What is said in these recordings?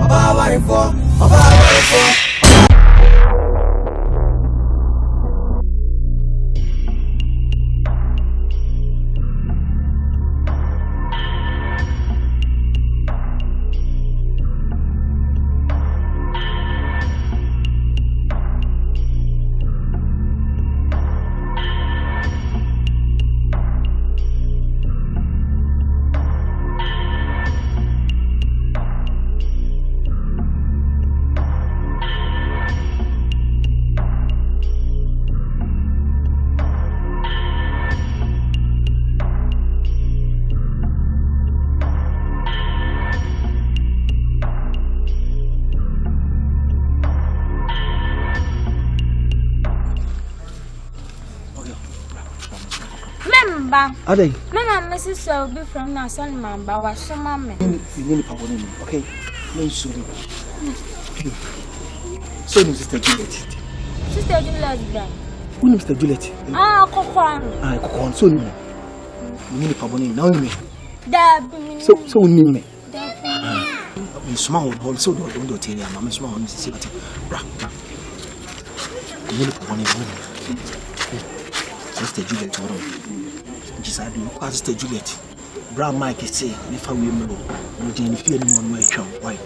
Awarefuor. Ade. Mama, Mrs. So be from now, son, Mamba, was some mamma. You need a papa, okay? No, sorry. So, Mr. Juliet. Sister Juliet, then. Who Mr. Juliet? Ah, Coquan. I could so you need a papa, now me. So, name me. Small, also don't do it. I'm a small, Mrs. Bra. You need a papa, Mr. Juliet. Decided to pass the Juliet. Brown Mike say, if I will know, you didn't feel anyone my chum. Why?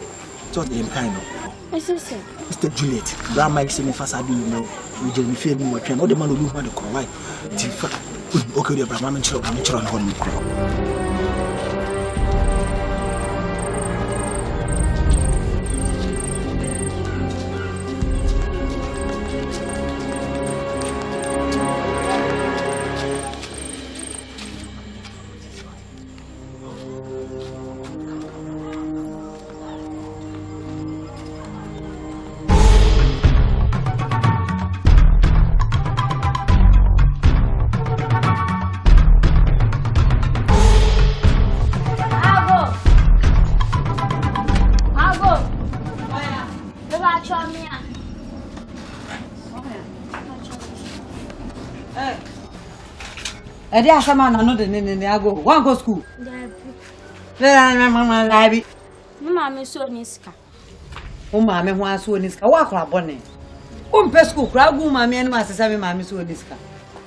So the kind of Mr. Juliet. Brown Mike say, if I do know, you didn't feel anyone chum. All the man who want to cry. Okay, the Brahman children on me. Edi asama na no de ne ago. Wan go school. Mama labi. Mama me so niska. O mama ho aso niska. Wa kra bone. O mpe school kra gu mama enu asesa me mama so niska.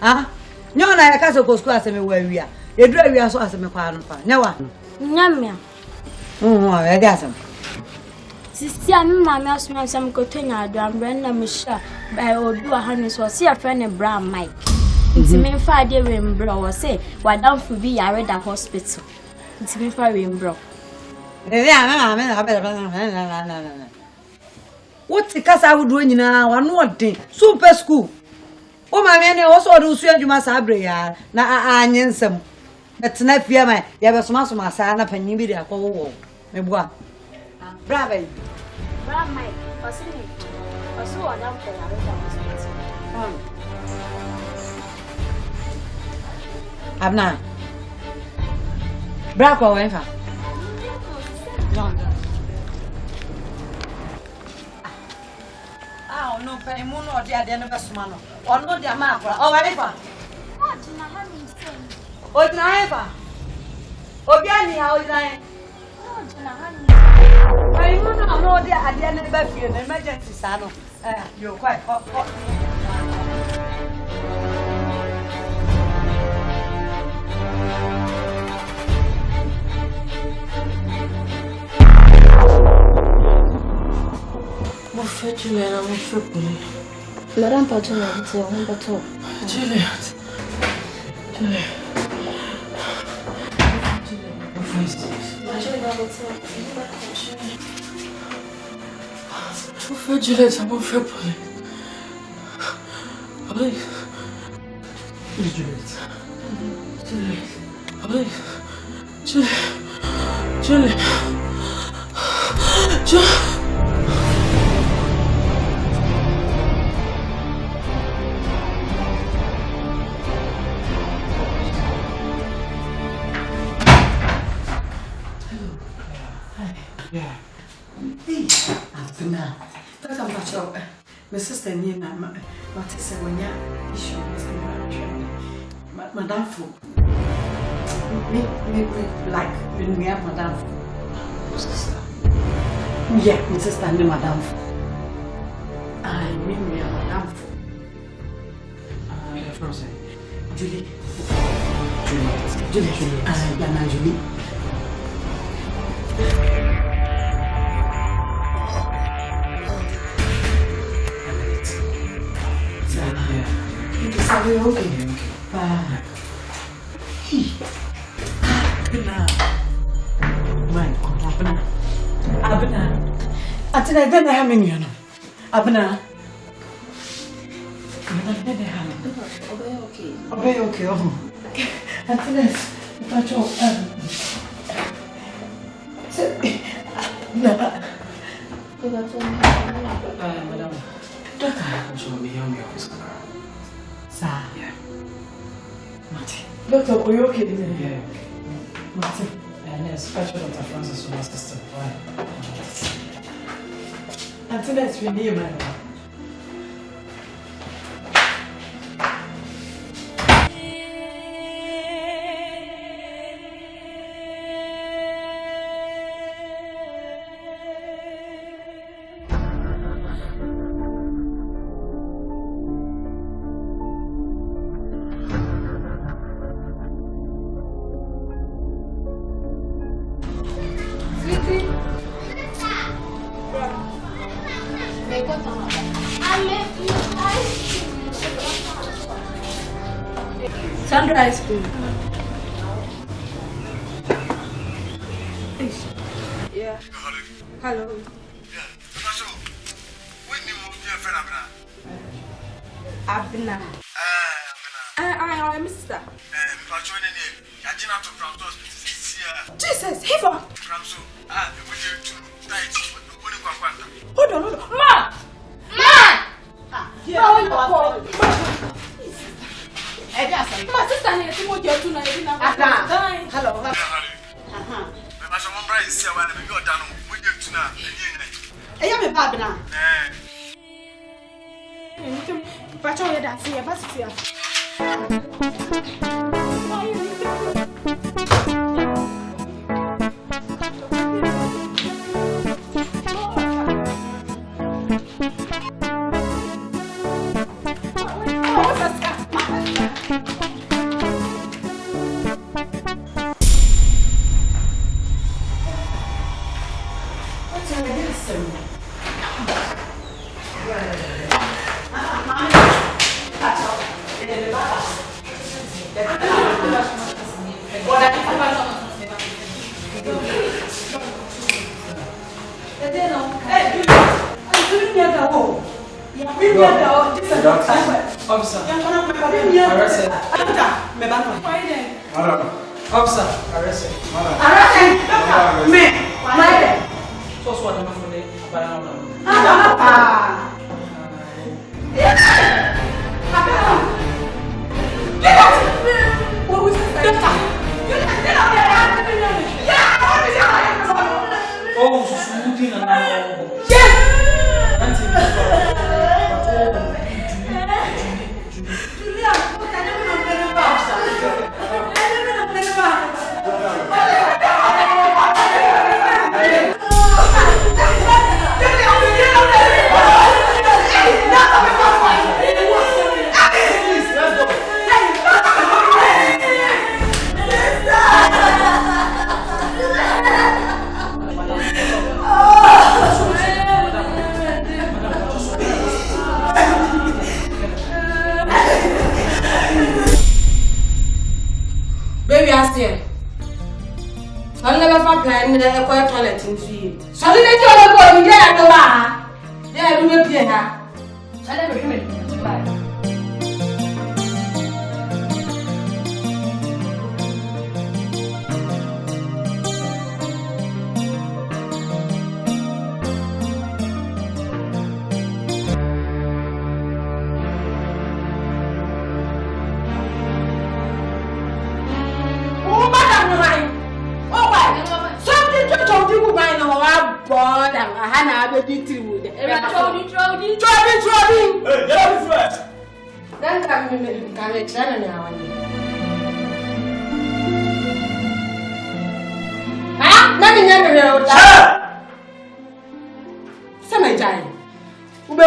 Ha? Nyo na ya ka so school aseme wa wi a. Edura wi aso aseme kwa no pa. Nyewa. Nyamia. Edi asama. Sisi a mama asoma sam ko tonya ado ambre na me sha. Ba obi wa hanu so se ya friend Brown Mike. It's me for the Wimbro or say, why don't you be at the hospital? It's me for Wimbro. What's the case I would do now? One more thing. Super school. Oh, my man, also do swear you must have na onion some. That's not fear my. You have a smash my son up and you be there for war. Bravo. Brown Mike, or singing. Or so I don't play at the hospital. Abna. Bravo, Wenfa. Ah, no, pay moon or dear, the best man. Or no, dear Martha. Oh, Wenfa. Oh, Naifa. Oh, Biani, how is I? I know, dear, at the end of the baby, an emergency, son. You're quite hot. Juliet, I'm afraid. Madame Patron, it's a one bottle. Juliet. Juliet, I'm afraid. Please. Juliet. Yeah. Hey, after now. Talk about your my sister Nina, my sister when you issue Madame Fu. Me like when we have Madame Fu. Yeah, my sister and madam. I mean, we are madam. Julie. Julie. Ghana Julie. Abna. Atina gana ha menu no. Abna. Okay. Oh. Atina, pacho. Madam. Doctor, show me how me office. Sir. Yeah. Martin. Doctor, are you okay? Yeah. Martin. Yes, Pacho Dr. Francis was my sister. Why? Until that's when you man. Sandra ice cream. Yeah. Hello. Yeah. So, when you your friend Abna. I'm sister. Pacho any Yajina to Pramtos. Jesus, Hiva. Pramso. We do too tight. Hold on. Ma! My sister here to what you're doing. Hello. My someone bright is here when we go down with you tonight. I am a babna. Pacho, that's here. Pass it here.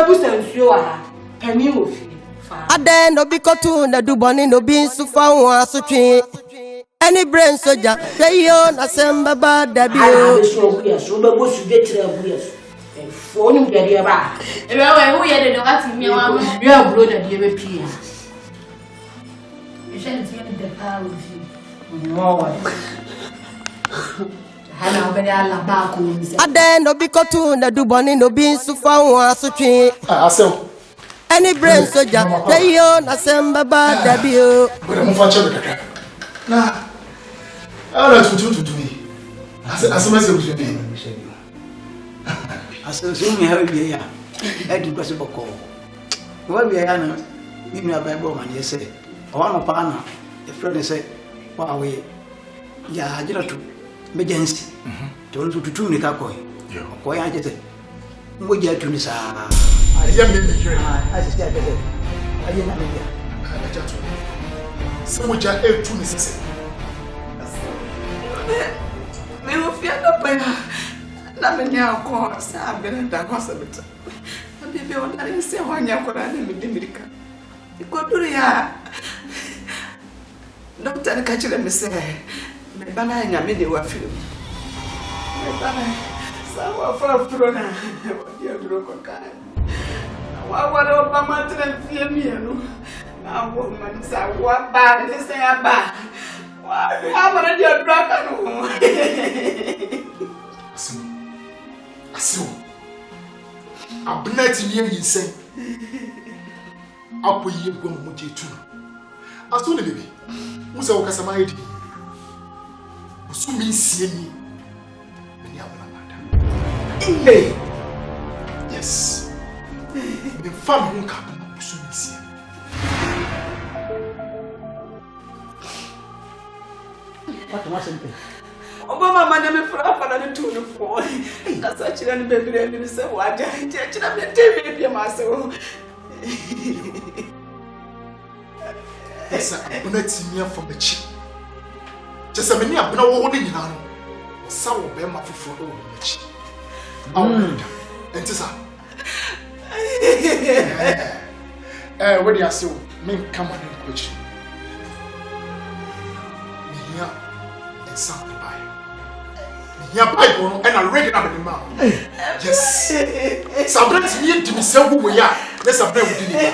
bebusa nsuo wa pani wo fi. Ade no bi kotu na du boni no bi nsu fa ho asotwe. Any brain soldier, say yo na semba ba da bi o. So bebusu getira buyesu. Phone you get here ba. E be who ye de what me wa mo. You are blow that you be pia. You should see the power of you. More. Hana obedi ala ba ko nse. Ade no bi kotu na du boni no bi nsu fa ho asotwe. Asem. Any brain soldier, say yo na semba ba da bi o. But mo fa che kaka. Na. Ara tutu me. Asem ase busu bi. Asem so mi ha bi ya. E di kwase boko. Wa bi ya na mi mi Bible man ye say. O wa no pa na e friend say wa we ya hajira to emergency. To tutu ni ka ko. Ko ya je say. Mo je tu ni sa. Aye me me here. Ah, I say aye na me ya. Ajato. Samo ja e tu ni sese. Me wo fia ka pa ya. Na me nya ko sa be na da ko sa bita. Abi be o na se ho nya ko na me de mirika. Ko duru ya. Doctor ka chire me se me bana nya me de wa film. Me bana sa wa fa pro na. Wa dia duro ko ka. Wa do ba ma tre fie mi no. Na wo man sa wa ba de se ya ba. Wa ma dia duro ka no. Asem. Abnati ni yinsen. Apo yi gbo mo je tu. Aso le bebe. Musa wo kasa ma yedi. Osu mi sie ni. Me ya bana mada. Hey. Yes. Me fam ho ka na osu mi sie. What was it? Obama man me fra fa na tu no fo. Na sa chira ni bebere ni se wa ja. Chira me TV bi ma se o. Esa abnati ni afọ mechi. Chese me ni abna wo ni nyina no. Sa wo be ma foforo wo mechi. Enti sa. What do you say? Me come on in question. Me ensemble buy. Me Bible and I read it up in the mouth. Yes. Somebody me to me say who we are. Let's have them with it.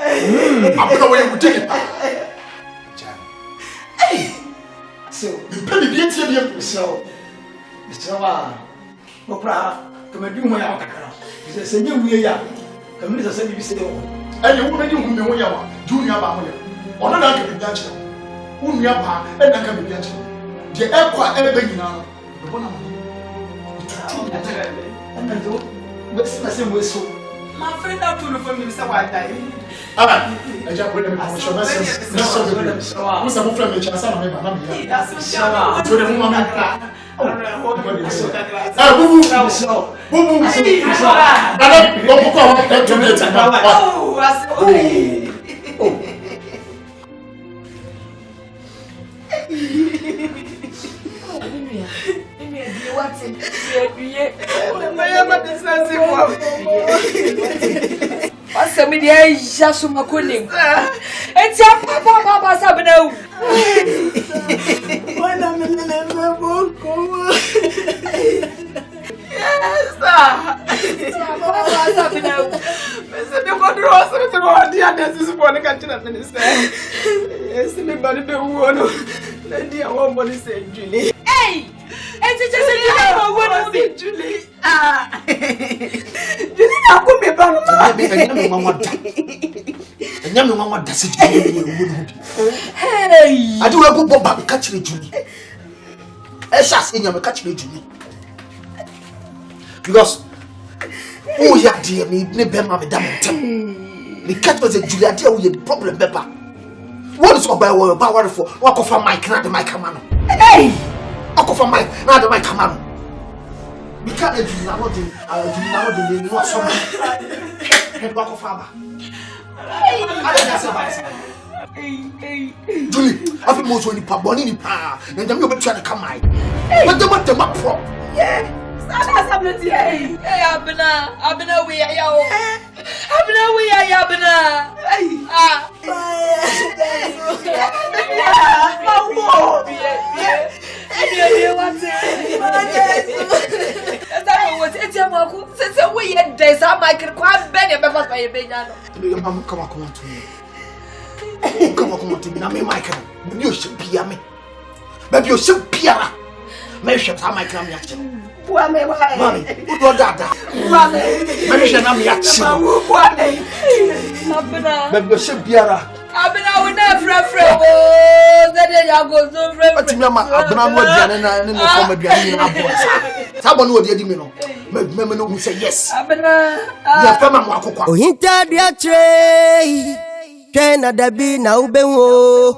I'm going away with it. Hey. So, you pay me the so no pra come do my akara. Is say you we ya. Come is say be say o. And you woman you me wo ya wa. Junior ba ho ya. Ono na ka bi bianche. Unu ya ba e na ka bi bianche. De ekwa ebe nyina no. Be bona mo. And do we say we so. My friend out to the family say why die. Ah, I just put them in the message. Let's show them. Who's a friend me chance na me ba na me ya. That's so. To the woman. What's a media? Just some cooling. It's a papa Sabino. When I'm in the book. Yes, sir. Hey! It's just a Julie. Ah, you not put me back. Hey, I do a good bob catch me, Julie. I shall see you catch me, Julie. Because, oh, yeah, dear me, never mamma damn. The cat was a Julia, dear, with a problem, Pepper. What is what by war powerful? Walk off from my canada, my command. Hey! Walk off from my not my command. We can't do now, not so much. Walk off, Father. Julie, I've been most when you pop one in the power, and then you'll be trying to come. But the what the map from? Yes. Baby, you should be a Maybe I'm my clam yakin. Mammy, who got that? Maybe I'm yakin. Baby, you should be a I've been out never afraid. That I go so friend. But I've been out and from a granny. Someone would let me know. Maybe no one say yes. I've been Oh, hinta dia tray. Kena dabi na ubenwo.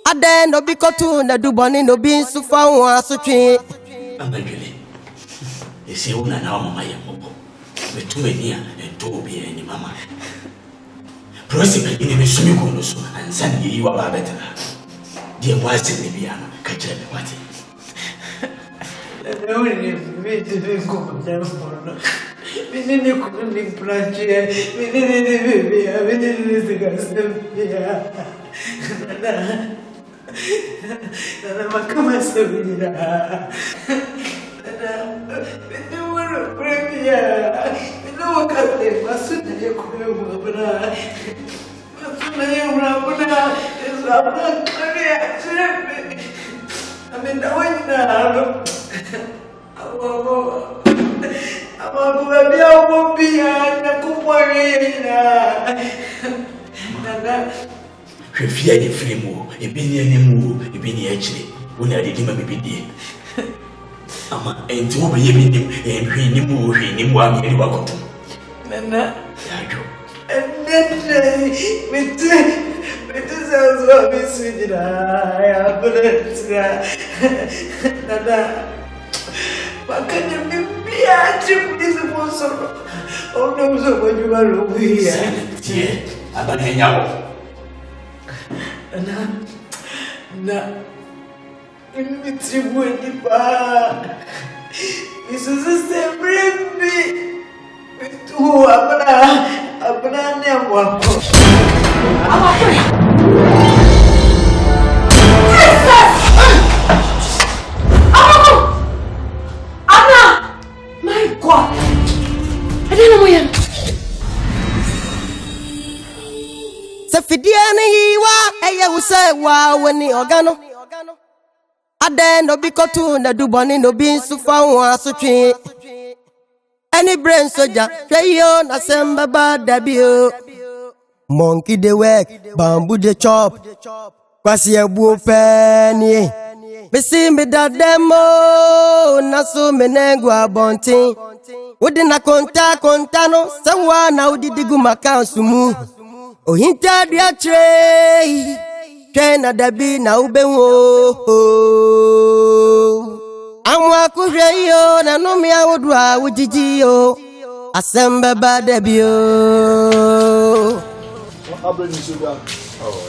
Ade no bikotu na duboni no bin sufa wa sutwi. Amajele. Ese una na mama ya mobo. Betumenia ento obi eni mama. Prosper ini mesumi ko no so ansan yi wa ba betara. Die wase ne bia no ka kire me wate. Na uri me te ko na mo. Menene ko ni planche. Menene bebia, menene se gasempia. Nana makama sabira. Nana premier. No kate masuna yekuwa bra. Masuna yekuwa bra. Ezabra kare achepe. Amenda wina. Awo babia obia na kupwena. Nana Hwefia ye filmu ebini animu ebini achire wona de dima bibidie ama enti wo be ye minim ehwe ni mu hwe ni mu am ye wakoto nana yajo nene mete zazo bisujira ya buletsira nana bakanya bibia chimbizo sponsor ono uzo bajubalo kuya tie abana nyawo na imitribu nipa isusu sembrembi tu abana ne amwako Anna, my God, I don't know where. Sefidia ni hiwa eye use wa weni ogano ade no bikotu na duboni no bin sufa wa sutwi any brain soldier yo na semba ba dabio monkey dey work bamboo dey chop kwasi ebu penny bisi me dademo na so menengwa bontin wodi na konta no sewa na wodi digu makansu mu Oh, hinta dia tray. Kena dabi na ubenwo. Amwa kuhwe yo na nomi awodwa wujiji yo. Asembe ba dabi yo. Abel ni sugar. oh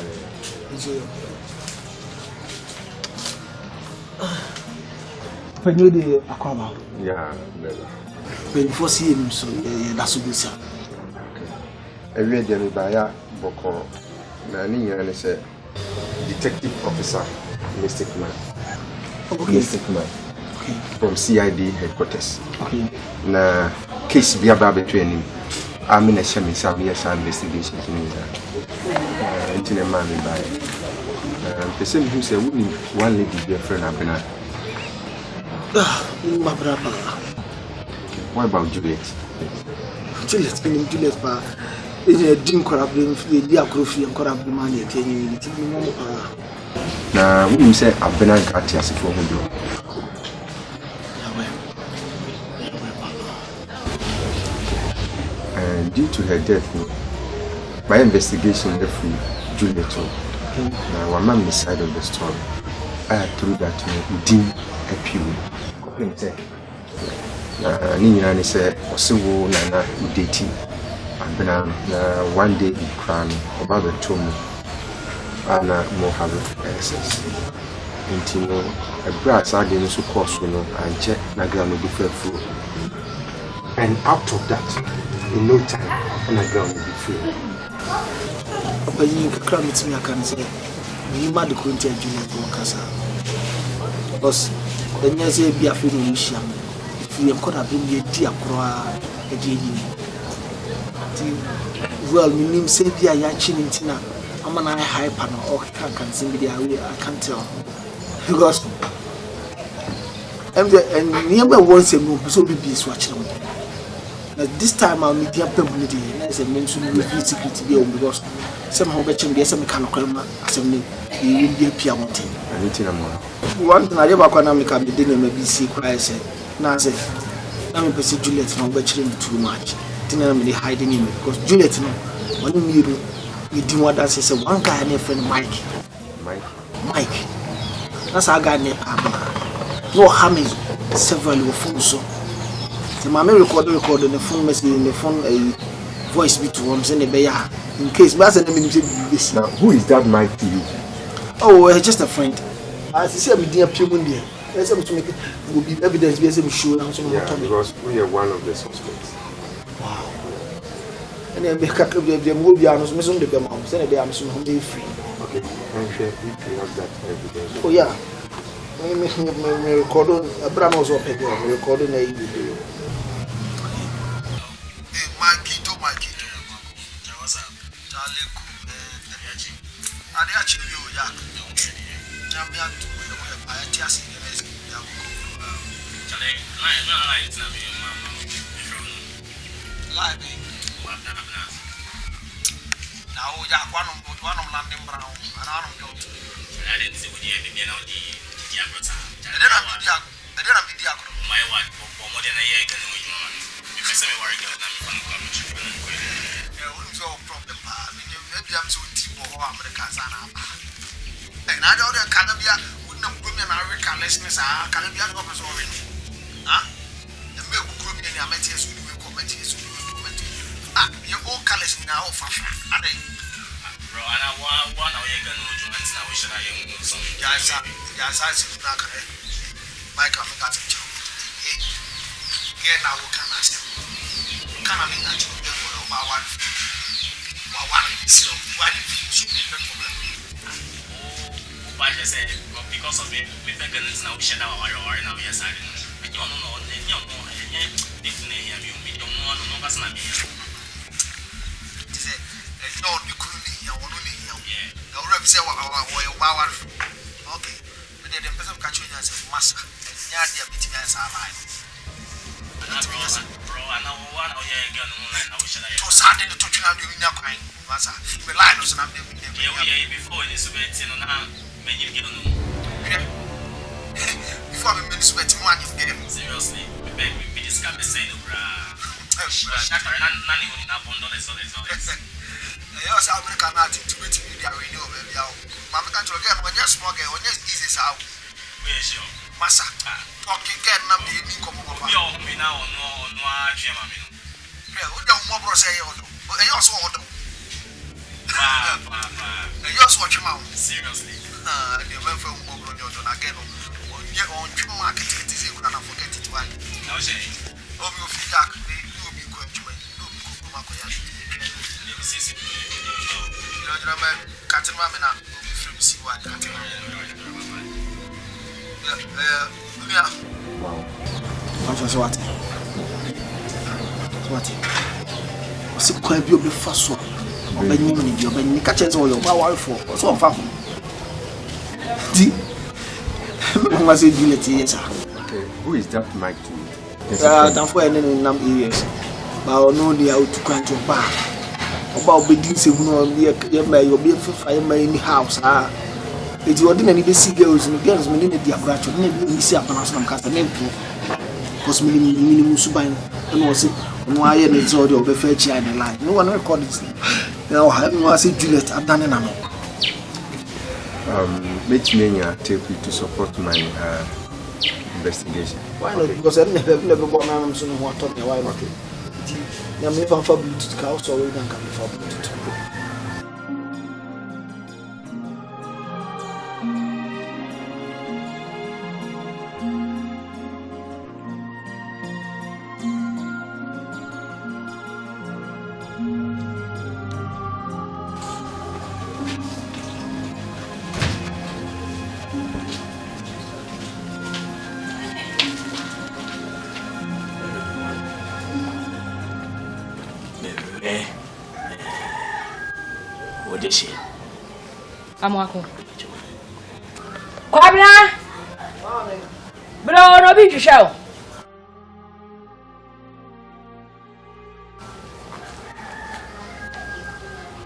When you the Akuapem. yeah never When you see him, so that's what you say. Every day we buy a boko. Na ni yana say detective officer Mr. Man. Okay. Mr. Man. Okay. From CID headquarters. Okay. Na case be about between him. I'm in a shame in some investigation to me. Internet man we buy. The same who say we one lady be a friend Abena. My brother. What about Juliet? Juliet, but didn't corrupt the Akrofi and corrupt the money at any minute. Now, we say Abena got us for him. And due to her death, my investigation left with Juliet. Now, one man side of the story. I had through that within a few. Nina said, also, Nana dating. One day he cried about the tomb and more have access. Into a brass I didn't so cost, and check my girl will be faithful. And out of that, in no time, and my girl will be free. But you can me, I can say, you mad the quinty and Juliet Walker. Because the next year be a feeling if you could have been a dear croix, a genie. Well, my name said, "Dear Yachin in Tina." I'm an eye high panel or can sing the way I can't tell. Because and never once a move, so be watching. This time I'll meet the publicity as a mention of the security because somehow betching the some kind of crime assembly you will be a piano team. One thing I never can make up the dinner may be see quiet said. Now I said, I'm a person Juliet not betching too much. Dinner may hiding him because Juliet no one need. You do what that says one guy and a friend Mike. That's our guy named Abba. No harming several phones. So the mammy recorded the phone message in the phone a voice between them in the bay in case that's an enemy. Now, who is that Mike to you? Oh, just a friend. As you see, I'm dear Pumundia. There's some to make it will be evidence based on sure. Yeah, because we are one of the suspects. Wow. And then make a movie on the Bema, send a damn soon free. Okay, I'm sure we have that evidence. Oh, yeah. I recording a Bramos or paper, recording a video. Mikey, what's up? Charlie, I actually you, Yak. Jamia to I just see the next. Charlie, now, Yak, one of London Brown, and I don't know. I didn't see what you had been on the Diagrata. I didn't have the Diagram. My wife, for more than a year, can we do because I'm working on them. There wouldn't go problem. Maybe I'm so deep or Americans. And I don't know, Calabia wouldn't have women American listeners are Calabia governors or in. The milk group in the Ametis will comment. Ah, your own colors now, are they? Bro, and I want one of your gun to now. We should have some guys. Yes, I see not correct. My coming got a job. Get now, what can I say? Can I mean that you will my wife? Why is it? Why do you should be no problem? Oh, I just said, because of it, we think it's now shut out our or now, yes, I don't know. You don't know, if you don't know, no, that's not me. No, you couldn't hear one only here. The rep say, okay, but then the person catching us as master, and yeah, they're meeting us alive. Bro, I know one of your gun online. I wish I had Sunday to touch on you in your kind. Massa, the line was not before this wet in now. Many get on before we miss wet one of them. Seriously, we discovered the same, shut her, none in our bundles. Yes, I'm going to meet you. They are renewed. Mamma can't forget when you're smoking, when you're easy out. Where's your Massa? Talking again, I'm the unique of your home now. No, Germany. We don't want to say, but I also want to. I just watch him out. Seriously. The men from Mogo again. You're on your market, it is you cannot forget it. Now, say, oh, you feel like you will be going to it. No, Captain Mamina, Films Twi. What? What's it quite beautiful first one? When you catch it all your Awarefuor, so far. Mama said, yes, okay, who is that Mike to you? I'm for any number of years. But I know they are to come to a bar. About being signal, you'll be in the house. It's ordinary to see girls and girls within the apparatus. Maybe we see a Panasonic cast name because minimum subine and was it why it's all your fair chair in the line. No one recorded it. Now, I haven't seen Juliet. I've done it. Make me take you to support my investigation. Why not? Because I've never gone on some more talking. Why not? I'm never for Bluetooth cow, so we don't come for Bluetooth. Deshi. Amwako. Kwabna. Bro, no be show.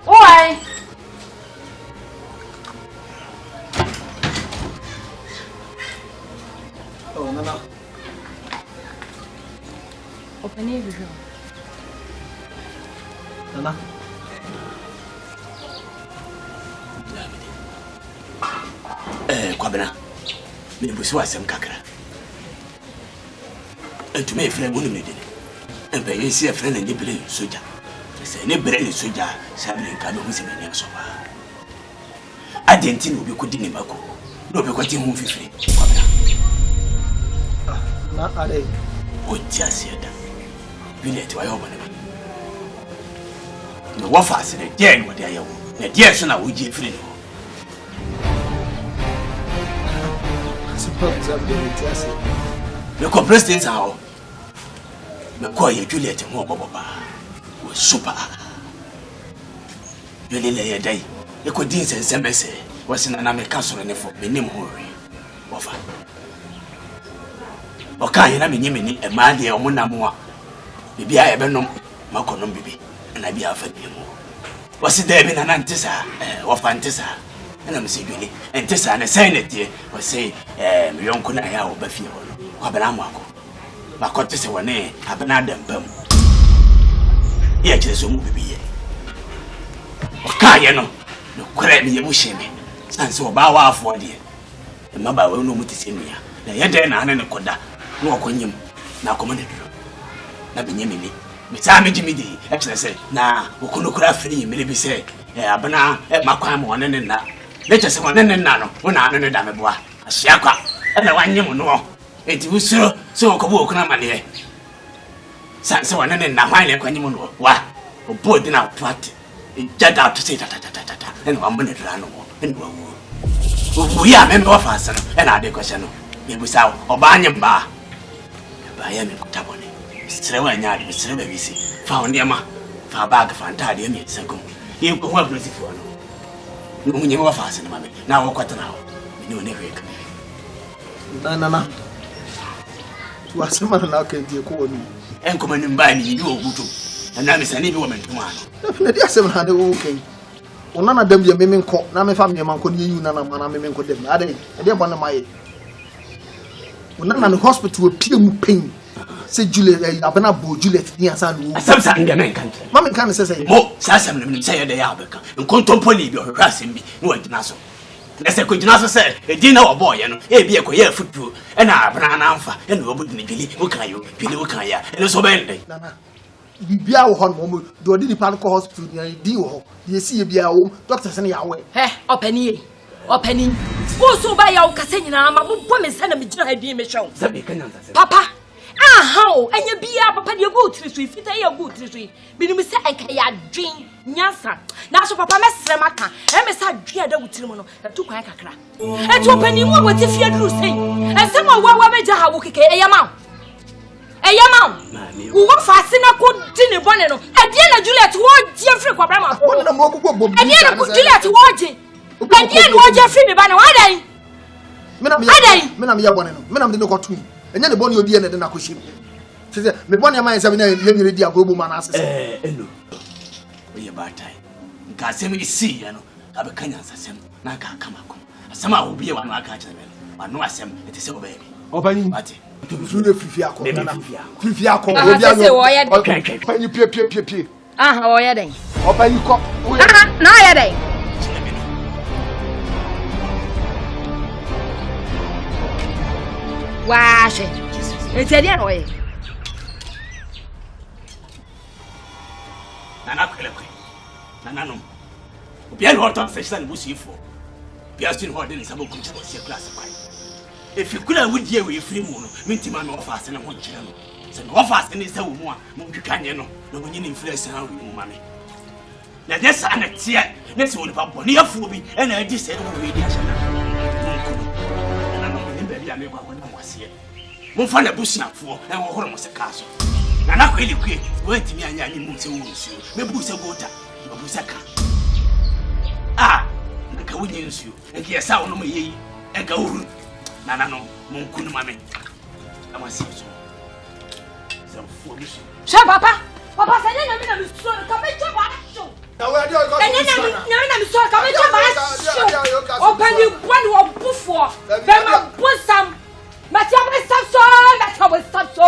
Oi. Oh, Nana. Open it, Nana. Kwabena. Me busu asem kakra. Entumi efre wonu me de. Embe yesi efre na ndebele soja. Se ne bere ne soja, sabe nka be husi me ne so ba. Adenti no bi kodi ne bako. No bi kwati hu fifiri. Kwabena. Na ale. O ti asieda. Billet wa yo bane. No wa fa se ne de no de ayewo. Ne de so na wo ji efiri no. Me ko president how me ko ye Juliet mo boboba we super ye le ye dai e ko din sensembese wasina na me kasoro ne fo me nim hori wofa o kan ye na me nyime ni e ma de o mo na mo a bibia ye benom makonom bibi na bia fa bi mo wasi de bi na ntisa wofa ntisa na me se Juliet ntisa na senate we say me yonko na ya oba fie ho kwabena amako bakote se wone abena dambam ye jesu mu bibiye o kaye no no kwere me ye mu sheme sanse oba wa afo de e maba we no mutise mia na ye de na ne koda no okonyim na komane duro na benyemi ni me sa me jimi di e kire se na okonokura firi me bi se abena makwan mo ne na le chese wone ne na no wona ne da meboa ahia kwa na wanyem no enti usuro so okobo okuna mane sanse wone ne na hwan le kwanyem no wa obodi na twat jada to say ta ene wa mbone dra no ene wa wo ya me wa fa asa no ene ade kwese no me busa oba anyem ba ya me kutabone sire wa nya ade sire ba bisi fa won ma fa bag fa ntade me sako ye ko wa blesi fo no munye wa fa asa no ma me na wo kwata na wo me ne hweka Nana. Tu asema na ka die ko woni. Enkoma ni mba ni bi ogutu. Na me sane bi wo mentuma no. Na di asema na de wo ken. Ona na dam ye me menko na me fa me manko ni yu na na ma na me menko dem. Ade e bon na maye. Ona na no hospital we pie mu pain. Se Juliet abana bo Juliet ni asa no. Asam sa nge men kan. Ma men kan se se. Mo sa asam nem se ye de ya abeka. Nkonto poli bi o hwa asem bi no agina so. Nese ko jina so se edi na wo boy no e bi e ko ye futu e na abana na amfa e na obodu ni bili wo kan yo bili wo kan ya e so ben dey nana bibia wo hon mo do di pan ko hospital ni di wo ye si ye bia wo doctor se na ya we opani wo so ba ya wo kase nyina ma bo me se na me jina ha di me hwe sabe kan nanta se papa aha o anya bia papa de go tiri so ifita ye go tiri so bi ni se enka ya dwen nyansa na so papa mesre maka e me sa dwen ada wutiri mo no to kwan kakra e to opani mu wo ti fie duru sei e se mo wa be ja ha wo keke e yama wo wa fa se na ko di ne bone no e die na Juliet wo je free kwa brama ko na mo ko bob e die na Juliet wo je e die na wo je free me ba na wa dai me na me ya bone no me na me de ko tu enya ne bone odi ene de na ko shim se me bone ma yen se me na ye nyire di agobo ma na asese eno oye batai nka sem isi ya no abe kanya asem na ka kama ko asem a obi e wa no aka kire me no asem ete se obaye obani ate Fule fifi akọ nana. Fifi akọ obi ayo. Okay. Pani pie. Aha, o ya den. Oba yi ko. Aha, na ya den. Wa she. Ete dia no ye. Nana kwele. Nana no. Obi ayo hoton fashion busifo. Bia sin ho den sabo kunchi o se class kwai. If you could have would ye with free moon, Mintima no fast and I want you. So no fast and it's a woman, Monkano, no one influence and mammy. Now that's an idea. Let's all about near Fubi, and I just said, oh, and I don't remember I make one was here. We'll find a bush now for and we'll hold a castle. Now, not really quick, wait to me and I need to move you. Maybe Busa water, Busa. enka wonye nsuo enka yesa wo no yeyi enka wuru nana no monkunu mame amasi so so foolish sha papa sanya na me na nsuo ka me cho ba sho na we ade o na me so ka me cho ba sho o pa ni bwan wo bufo be ma busam ma ti am stop so ma ti am stop so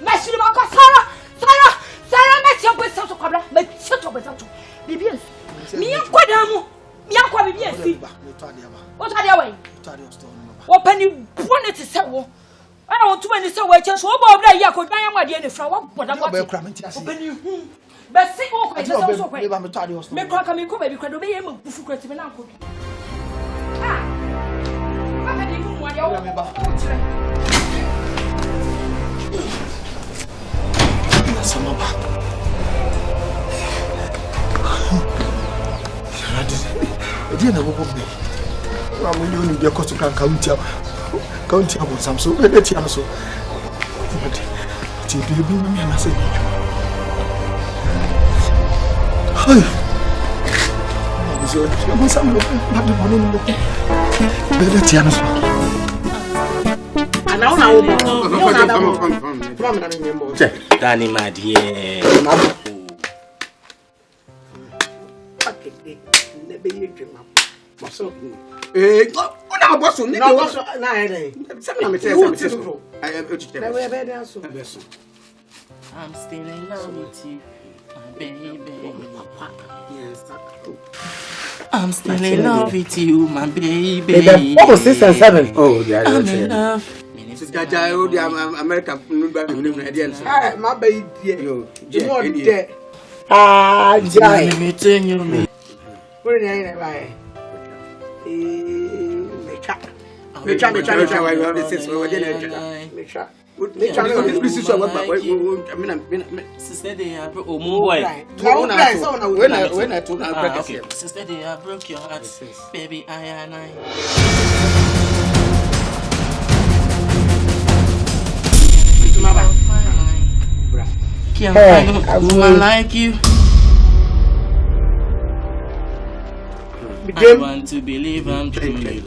ma shi ma ko sara ma ti am stop so kwabla ma ti to ba stop bibi mi yakwa mu mi yakwa bibi asi o to ade we o pa ni bwan ti se wo I want to win this away. Just one more day. I could buy a idea in the flower. But I'm not cramming. But see, oh, I just also wait. Make her come in, come baby, could obey him with secret and uncle. Ah, what can you do? What you're County about some so let you so. But you be me and I say, hey, you must have not the money. Let you and now, check Danny, my dear. I'm still in love with you, my baby. I'm still in love with you, my baby. What was 6 and 7? Oh, yeah, I'm in love. American my baby, you Sister, they are broke. Sister, they are broke your heart, baby. I and I. Can't find a woman like you. I want to believe I'm truly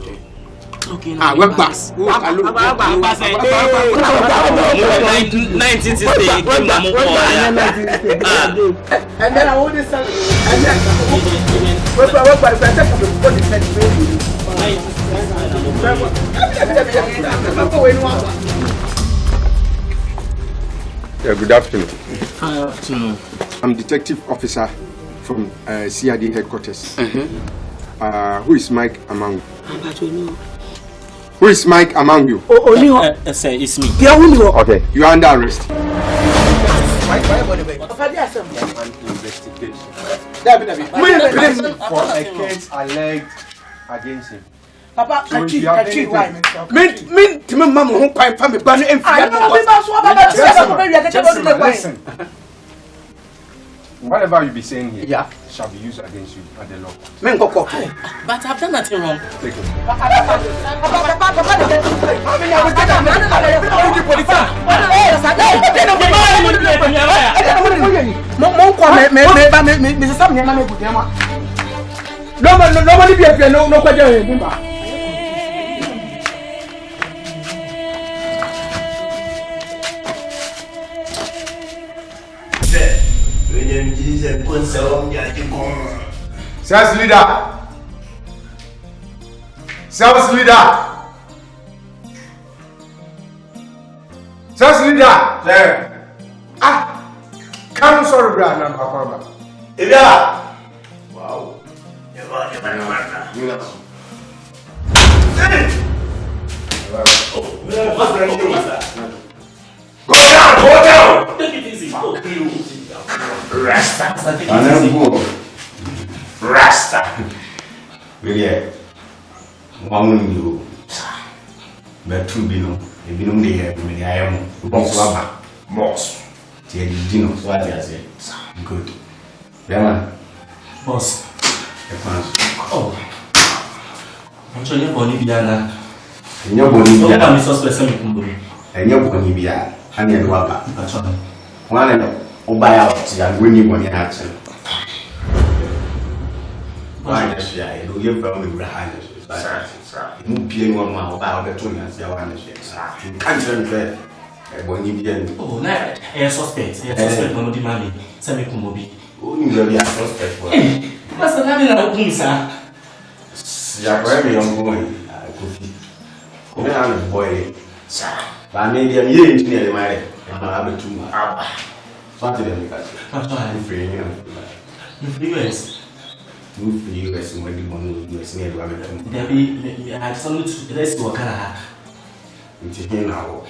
looking at we're back. 1960. And then I want this and good afternoon. I'm Detective Officer from CID headquarters. Who is Mike among you? Who is Mike among you? Sir, it's me. Okay, you are under arrest. For a case alleged against him. Papa, Listen. Whatever you be saying here shall be used against you at the law. But I've done nothing wrong. Take it. Nobody be here, no question. Sales leader. Sales leader. Sales leader. Sir. Come sorry, brother. Akuapem. Wow. Go down. Take it easy. Rasta. Really, one you, but two below, a below the air, I am boss. Dino, what I say. Good. Yeah, boss. Oh, I'm sure you're Boliviana. And you're Boliviana, Mr. Specimen. And you're Bolivia, and you're Wapa. One and all buy out, and win you one answer. Why is she? I do give family behind us. You being one man about the 2 years. You can't turn there. When you get oh, no, a suspect, no demand. Semi Kumobi. Only really a suspect. What's the name of the sir? Very young boy. Come on, boy. Sir, I made a year engineer. My I'm a 2 months. What did I I'm free. You free US. You free US when you want to US near the American. There be absolute rest to Wakana. It's here now.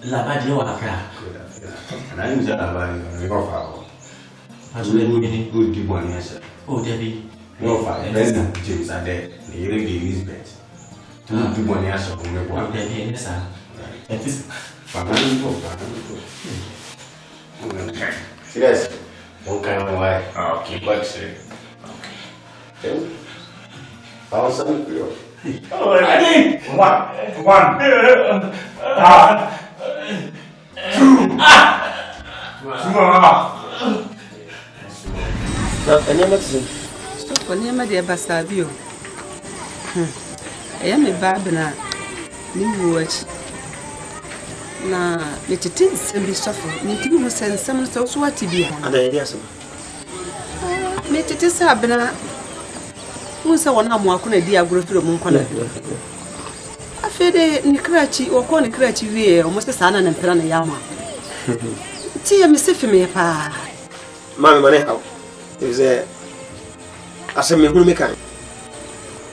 La Badia Waka. And I'm just about your father. As we need good give one answer. Oh, Debbie. Your father, President James are dead. The Arabian Elizabeth. To give one answer from your one. Debbie, yes, sir. It is yes. What kind of way? Okay, but okay. How's something for you? Oh, I think one. 2 Stop on your dear Bastabio. I am a babina. New watch. Na metitins and be suffer. Meeting who sends some so what to be. And I guess Metitis habina. Who saw one more can dear grow through Moncona. I fed Nicrachi or Cornicrachi, almost a son and Perana Yama. Tia Miss me, pa. Mammy Manehow is a as a mechanic.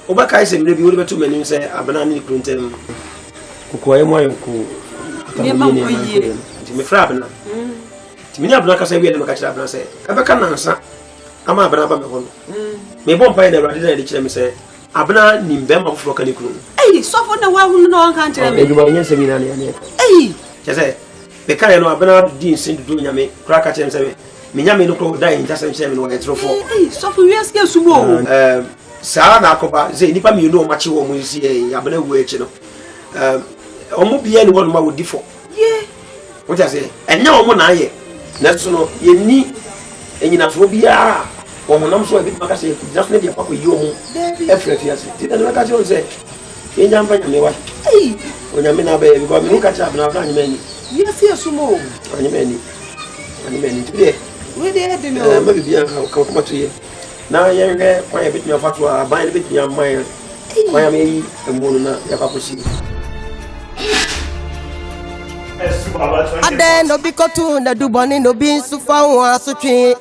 Obaka is a maybe over 2 men say a banana cruntem. Kukoemo, me frabna. Timina Blacka say we don't catch up and say, Abakan answer. I'm a brava. Me won't pay the radically me say, Abna Nimbem of Flocanicum. Eh, so for the one who no can't tell me. You are yes, eh, Jesse, the kind of Abna Dean sent to Yami, crack at him, say, Minyami look dying just and 7 or 3 or 4. Eh, so for years, yes, to go. Sarah Koba, say, Nipam, you know much you want to see a Abna wage, you know. Almost be anyone would default. Yeah. What I say? And now, one eye. That's no, you need any phobia. Or when I'm so a bit, I say, just let your papa you effort. Yes, didn't look at you and say, in Jampan, me what? Hey, when I'm in a baby, but we look at up now, many. Yes, yes, more. Many today. Where they had the maybe come to you. Now, you're quite a bit of fatwa, buy a bit young mile. Why am I a moon? Ade no bikotu na duboni no binsu fa won asotwe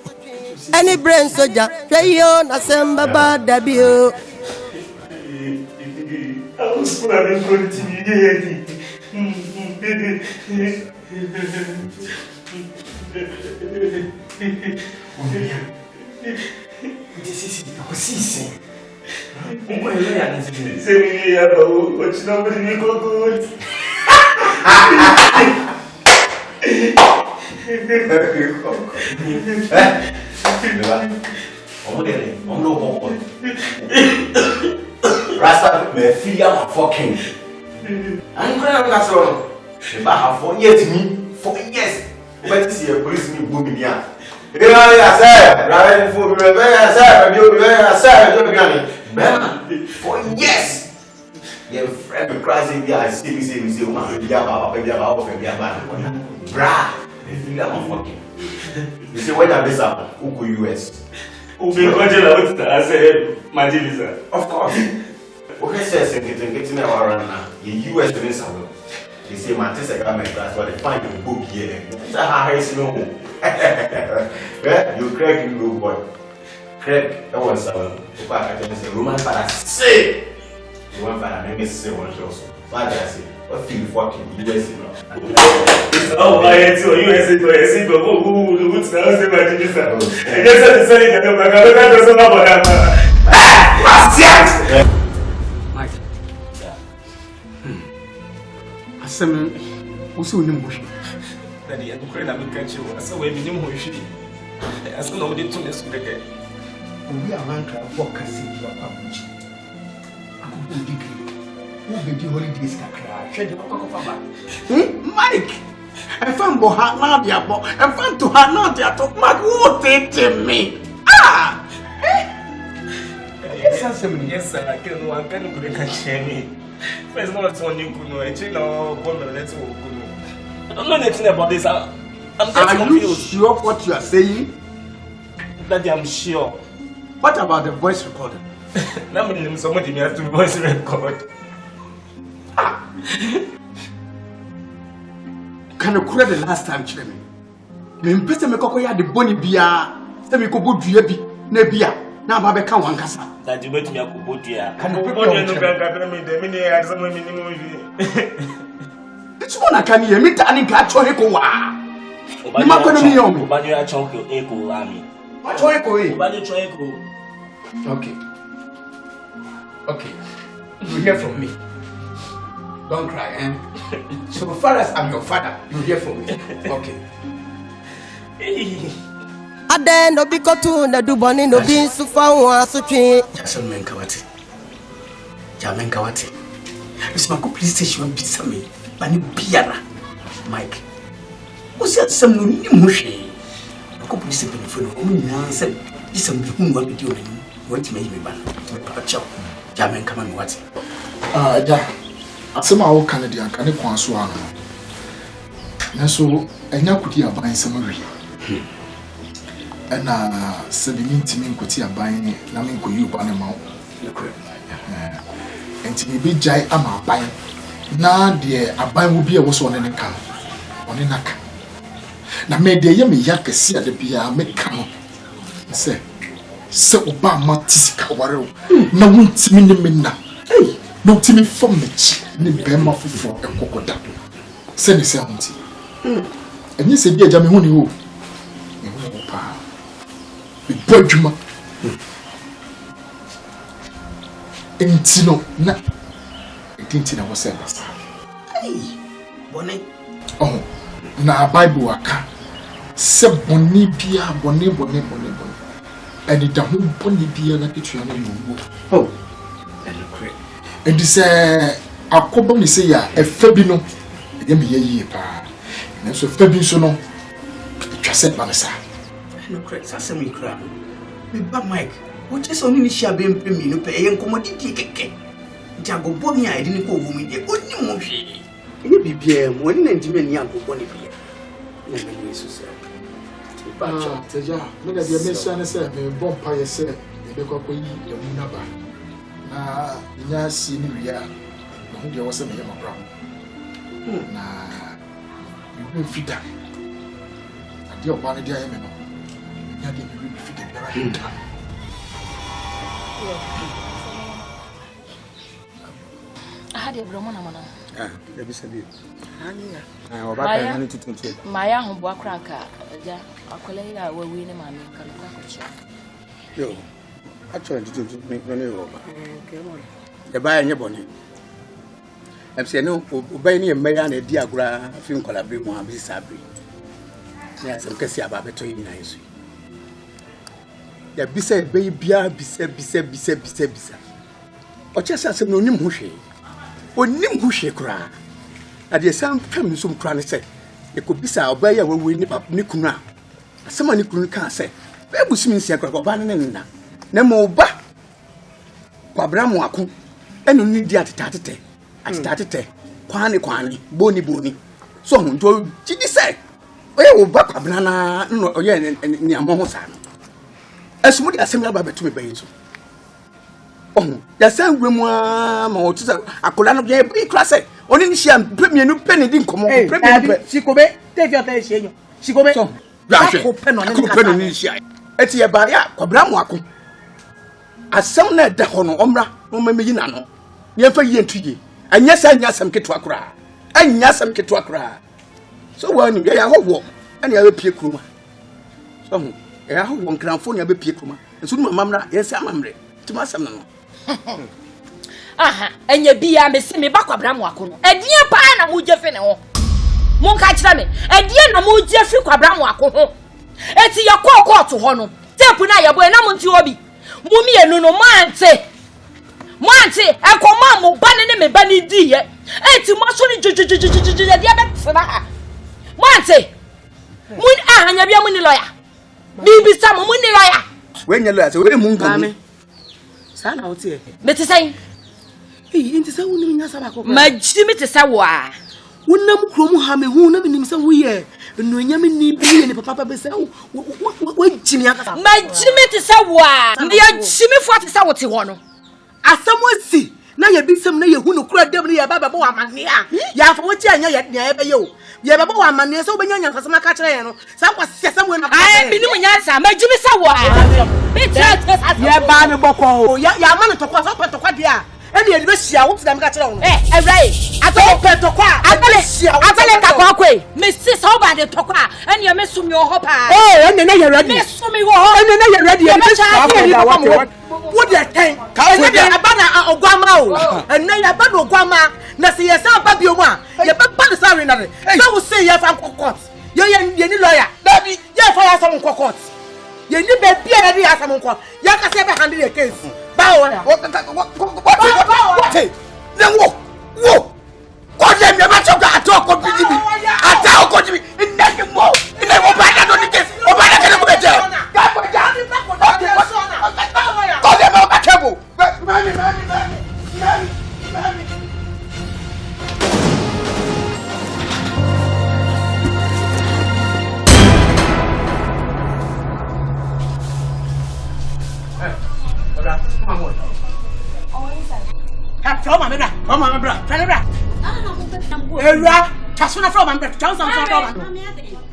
any brain soldier hwe yo na semba ba dabio Rasta me feel fucking. I'm going to go. If I have 4 years me, 4 years. But see a police me booming here. You know I said, right for me, I said, you 4 years. Your friend cries in the eyes, see, bra, you are fucking. You see, when I miss up, who could US? Who be going to say, my visa? Of course. Okay, says getting around now. The US doing something. You see, my sister got my class, what they find the book here. That's how I see no. You Craig, you go, boy. Craig, that was a Roman father. Say, Roman father, maybe say one show. Father, say, what feel fucking US, you know. Oh, I had to US, but who would say my visa? I guess I'm saying that I'm not going to Mike. Asem, usi unimushi. Daddy, I'm afraid I'm going to go. So, when you know who she is, I still know the 2 years to get. We are man to walk a city of Abuja. I'm going to degree. Who be the holidays can cry? Should you walk over Mike? I found Boha now, dear boy. I found to her now, dear talk. Mike, what did me? Ah! me, yes, sir, I can't one can go and share me. First, not one you could know, a chill or woman, let's go. I don't know anything about this. I'm getting confused. Sure what you are saying? Daddy, I'm sure. What about the voice recorder? Now, somebody has to voice record. Can you credit the last time, Chile? Me mpese me kokko ya de boni bia se me ko bodua bi na bia na ba be ka wan kasa that you bet me akobodua kan bodua no ganka me de me ne ya so me ni mo vi it's one kan ye me ta ni ga cho he ko wa ni ma ko no mi yo me ba ni ya cho ko e ko ami ma cho he ko e ba ni cho he ko okay you hear from me, don't cry, eh? So far as I'm your father, you hear from me, okay? Ade no bi kotu na du boni no bi nsufa ho asotwe. Jason Menkawati. Jamenkawati. Miss Mako police station bisa me. Bani biara. Mike. Osi atsam no ni muhwe. Mako police station fo no o nyina se isam bi hu wa video na ni. What me me ban. Pacha. Jamenkawati. Ja. Asema wo Canadian kan kwan so ano. Naso enya kuti aban samawi. Ena sebini ntimi nkoti aban na me nkoyi uba ne ma. Enti bi jai ama aban na de aban wo bi e wo so ne nka. One naka. Na me de ye me ya kesi ade bia me ka no. Se oba ma tisika ware o. Na wo ntimi ne me na. No ntimi fom me chi ne be ma fofo ekokoda. Se ne se honti. Enyi se bi aja me hu ni ho. Bojuma. Entino na entina wo se basa. Bone. Oh, na Bible aka. Se boni bia bone. Eni da hu boni bia na ketua na yo. Oh. Elokre. Endi se akoba mi se ya efa bi no. E me ye pa. Na so efa bi so no. Twa se ba sa. No correct, sasem mi kra. Me ba Mike, wo che so ni hia be mpem mi no pe e nkomoditi keke. Jago boni a edi ni ko wo mi de, oni mo hwe. Ni bibia mo ni na ndime ni agogo ni bia. Na me Jesus. Ba cha teja, me da bia me sha ne se me bompa ye se e be kwa yi de mu na ba. Na nya si ni ria. No ho de wo se me ye mabra. Na me fida. Ade o ba ne dia ye me no. I had a Bromana. Let me say it. Mmaa home boa cranker, ja, a colleague were winning my yo. Actually, to make money over. The buyer in your bonnet. I'm saying no, obeying a man a diagram, film collaboration, one be sabri. Yes, I'm guessing about between nice. Ya bisa be bia bisa. Ocha asem no nim hwe. Onim hwe kura. Ade sam twam so mkura ne se. E ko bisa oba ya wawu ni kunu a. Asem ani kunu kan se. Be busumi nsia kura oba ne nna. Na mo oba. Kwabra mo ako. Enu ni di atete. Kwani boni. So hun to gidi se. Oya oba kwabra na no oya ni amo ho sa no. Esumudi asemla ba betu me bayin so. Oh, ya san gwemu a ma otu sa akola no ye bi klase. Oni ni hia premienu peni di nkomo. Premienu Sikobe, te fi ota hie. Sikobe. So, Akuapem ni hia. Eti ye ba ya kwabra mo ako. Asem na da ho no omra, no ma meyi na no. Ye fa yi entuye. Anya sa anya asem keto akora. Anya asem keto akora. So wani ya howo. Ani ya pie kuruma. So ya ho won kranfo ne abepie kuma nso no mamra yesa amamre tima asem no aha enya bia me se me bakwabra mo akono edie pa na mo je fe ne ho mo nka kira me edie na mo je fi kwabra mo akono eti ye kokoto ho no tepu na ye boy na mo nti obi mo mi enu no mante ekoma mo ba ne me ba ni di ye eti mo so ni jujujujuju ye dia betena ha mante mun ahanya bia mo ni lawyer Bibi Sam, Munilaya. When you last, we munga. Sana wote e. Me te say. Inti say woni nya saba ko. Magyi me te say wo a. Wonam krom ha me hu na me nim say wo ye. No nya me ni bi ne papa be say wo jimi aka. Magyi me te say wo a. Ndi agyi fo te say wo te ho no. Asamosi na ye bisem na ye hu no kura dem na ye baba bo amane a. Ya fa wo ti anya ye nya ye be ye o. Ye baba wo amane so be nya nya nkasama ka kire ye no. Sa kwa sesem we na. Ai bi ni wo nya sa magyi me say wo a. Be tell ye ba me boko. Ya ma no tokwa so tokwa dia. Eni e be hia wo ti dem ka kire wo. Ewrai atole petokwa atole takwa kwe me sis how ba de tokwa eni me sumi o ho pa eni na ye ready me sumi wo ho eni na ye ready e be cha wo de ten eni de abana ogwama o eni na abana ogwama na se ye sa ba bi o mu a ye be ba de sorry na de so wo say ye fa court ye ni lawyer dabi ye fa ya some court ye ni be bia na de ya some court ye ka say be handle the case bawo ya what then wo God let me ma choka atoko bidibi ata oko jibi inake mo ina mo ba na do ni case o ba na kele mo beje ga ko ja God let me ka table mami Kumawood. From my brother. Era, Tasuna from my brother. Johnson from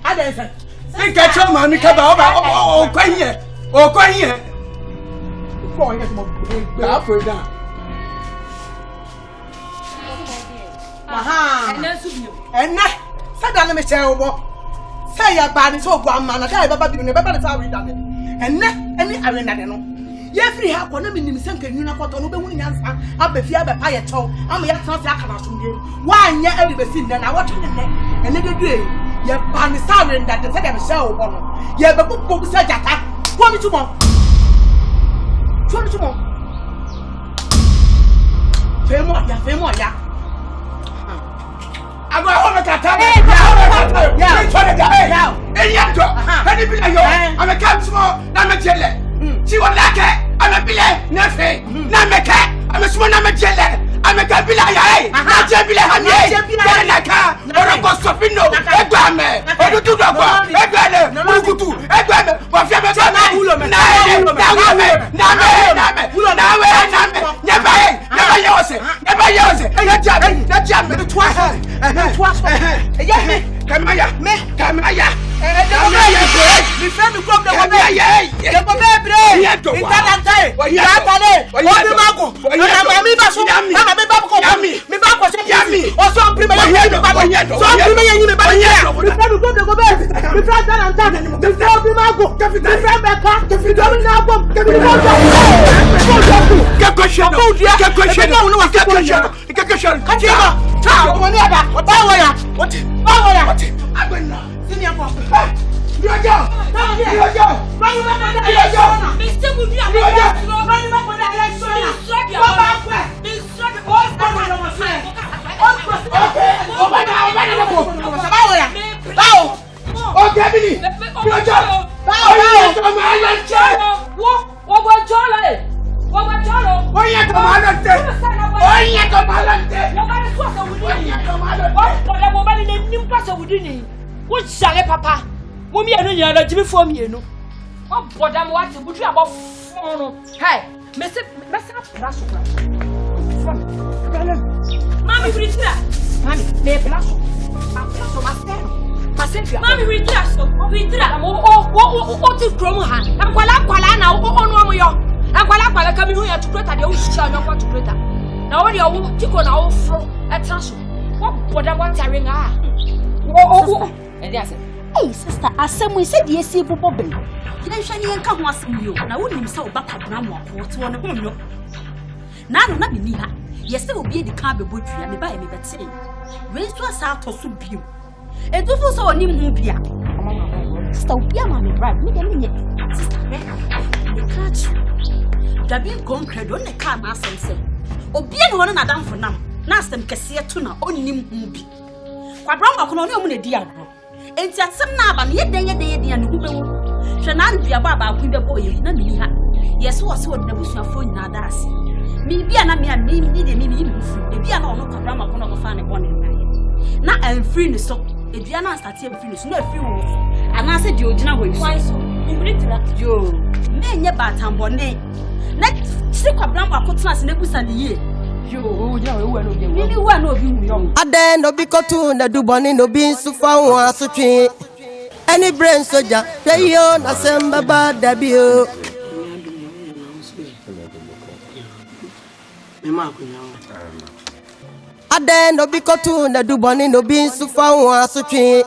I didn't say. Think I told my Mikaba. Oh, quite here. Oh, quite here. Going at my upward down. Aha, and that said, I'm a terrible. Say your body so one man, I got a baby in the baby that's how we done it. And that any arena. Yefri ha kwa na minim senka nwuna kwato no be hu nyansa abafia be pa ye chew am ye tran se akana somdie wa anya eri be sin na what ne ene dedu e ye ba ni sawe nda de se dem se wo no ye be popo bu sa jata wo mi tumo femo ya agora ho me kata ya enya do ani bi na yo am kam small na me jele ti wala ke am bi le na fe na me ke am small na me jele am ka bi la ya na je bi le ha ye na ka oro ko sofino egba me odudu do ko egba le bukutu egba me wa fi me ba me na me never yose na ja me Kamaya. Mi friend come the one. The baby. Intadante. Intadale. Obi mako. Na mami ba so. Na mami ba ko. Mi ba ko se yami. O so prime ya mi ba. So prime ya mi ba. Mi friend come the baby. Mi friend Talanta. Mi friend obi mako. Mi friend Beka. Mi friend na kom. Mi papa, Mummy and you are Jimmy for me. What bottom what would you about phone? Hey, Mr. Mammy, reach that. Mammy, may plus. Mammy, reach that. We did that. What is Cromahan? And Quala now on your. And Quala coming here to create a ocean. I don't want to create that. Now, when you're tickle now from a transfer. What bottom what I ring are? And yes. Hey sister, asem we said yes e bobo ben. Kina hwani enka ho asem yo. Na wonim se obata bra mo akwo to no ho no. Na no na me ni ha. Yes e obi e di kan be bodua me ba e me bete. We so asa atoso bio. Edufo so onim hu bia. Sister obi ama me bribe. Me dem nye. Sister me. Me catch. Dabi kom credo ne ka na asem se. Obi e no na damfo nam. Na asem kese to na onim hu bi. Kwadra makono ne omu na di agro. Enti asem na aba no yeden ne hu be wo. Hwe na ndua ba ba ku be bo ye na me ni ha. Yes, was what the bush of phone now. That's me be an amia, me need a me free. Be an honor grandma corner of fan one in night. Now I'm free in the sock. If you are not starting free, no free. And I said, you know, why so? You bring that, yo, nay, but I'm bonnet. Next, stick a blank or cutlass in the bush and the year. Yo, really one of you young. I then no be cartoon that do bonnie no beans so far so tree. Any brain soldier, play on assemble bad debut. I then no be cartoon that do bonnie no beans so far so tree.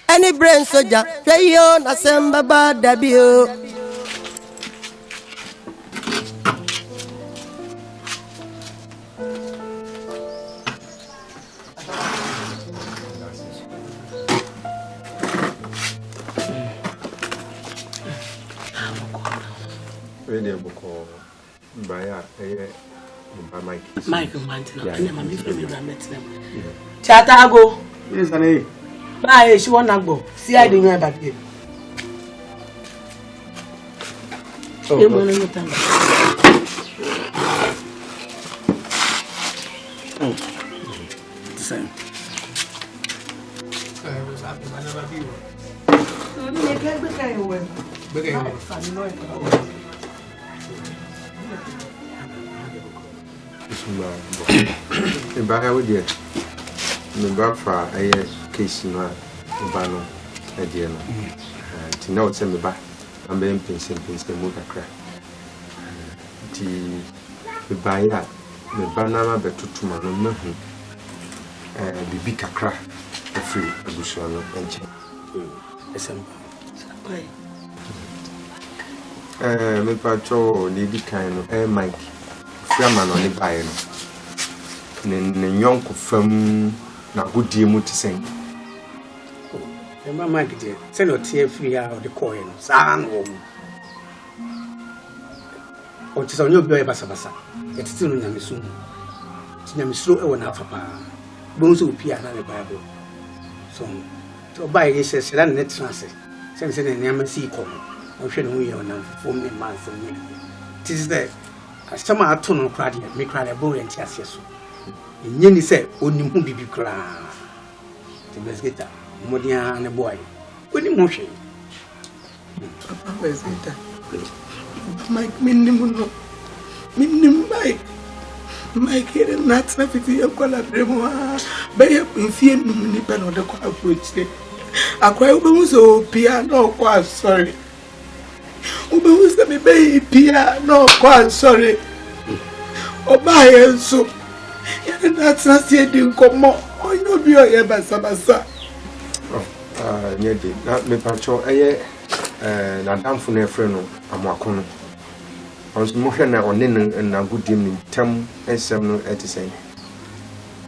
Any brain soldier, play on assemble bad debut. Mike Chatago. Yes, and Bye, she won't go. See, I didn't have that. Same. Back with you. The Bafra, a case in my banner, a dear. To know it's in the back. I'm being pinching the motor crack. The buyer, the banana, but to my own. The big crack, the free, a bushel engine. Me patrol, lady kind of Mike. Fiaman on the buyer. Young firm, not good deal to sing. Mike, dear, send a tear free out of the coin, San home. Or tis on your boy Basabasa, it's still in Yamisun. Yamisu, one half a pound. Bones will appear on the Bible. So, to buy a says, and net transit, since in the Yamasi come, or should we on them for me, man for me. Tis there. Some are tone of crowd, me cry a boy and chassis. Yenny said, only movie be cry. The best guitar, Modia and a boy. Good emotion. Papa is it? Mike, minimum, Mike. Mike, here and not safety of Collabremo. Bay up in fear, many pen on the crowd, which I quite so piano, quite sorry. Ube used to be piano, quite sorry. Oh, buy so. And that's not yet in come on. Oh, you be a Basabasa. Oh, Neddy, not me patrol, Madame Fune Freno, Amacono. I was motion on linen and a good evening, Tam and 7 at the same.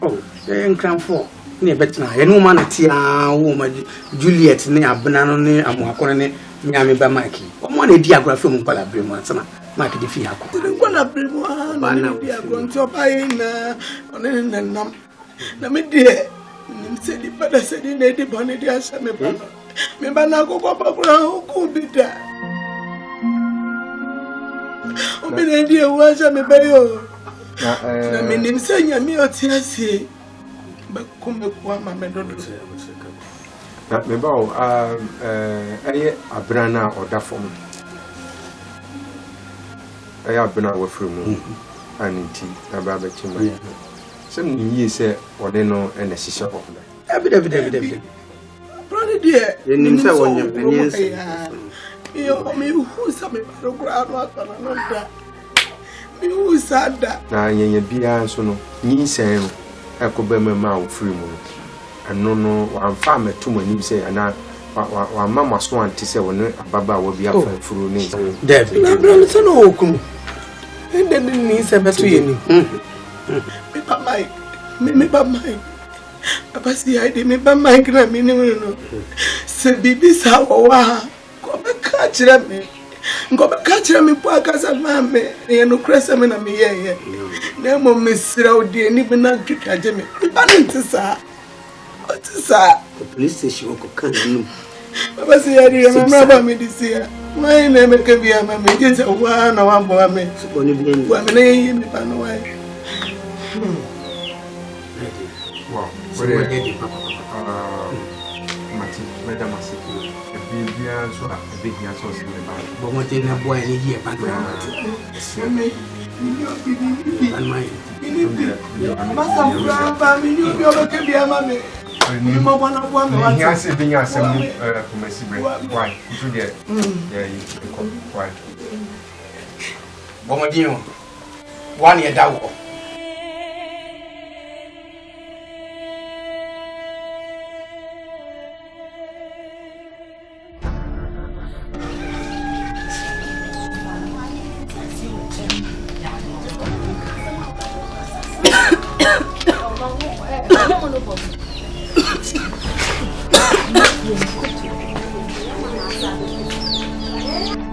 Oh, they ain't come for. Near better, a woman at Tia woman, Juliet, near Banana, Amacone, Miami by Mikey. One a diagram from Palabrimo, Mike the Fia. One of them, we are going to buy in on any number. Name dear, said the father said in Lady Bonnet, remember now go up around who could be there. Oh, my dear, was a bayo. I mean, him saying me or Tennessee, but come up one, my daughter. That me bow, a brana or that for me. I have been out from and tea about the chimney. Some years say, or they know, and a sister of them. Evidently. Brother dear, you didn't say one year. You me who's some ground, who said that? Now, you be answer, me saying, I could be my mouth free moon. And no, I'm farmer too when you say, and I. Mamma swan to say when Baba will be up for names. David, no, come. And then the knees are better you. Me, Mike. Papa, see, I did me by Mike. I mean, said, Bibi, how go back, catch me. Go back, catch me, Parkas and Mammy, and no crescent and me. No more Miss Rowdy, and even not to catch me. What is that? The police station will come. Papa, see, I remember me this year. My name can be a mammy. It's a one or one boy. Me pano. Wow. Martin, Madame Asante, a baby answer, a big answer in the back. But what in a boy in here, but He has been a semi why? You get why? Bomadino, 1 year down.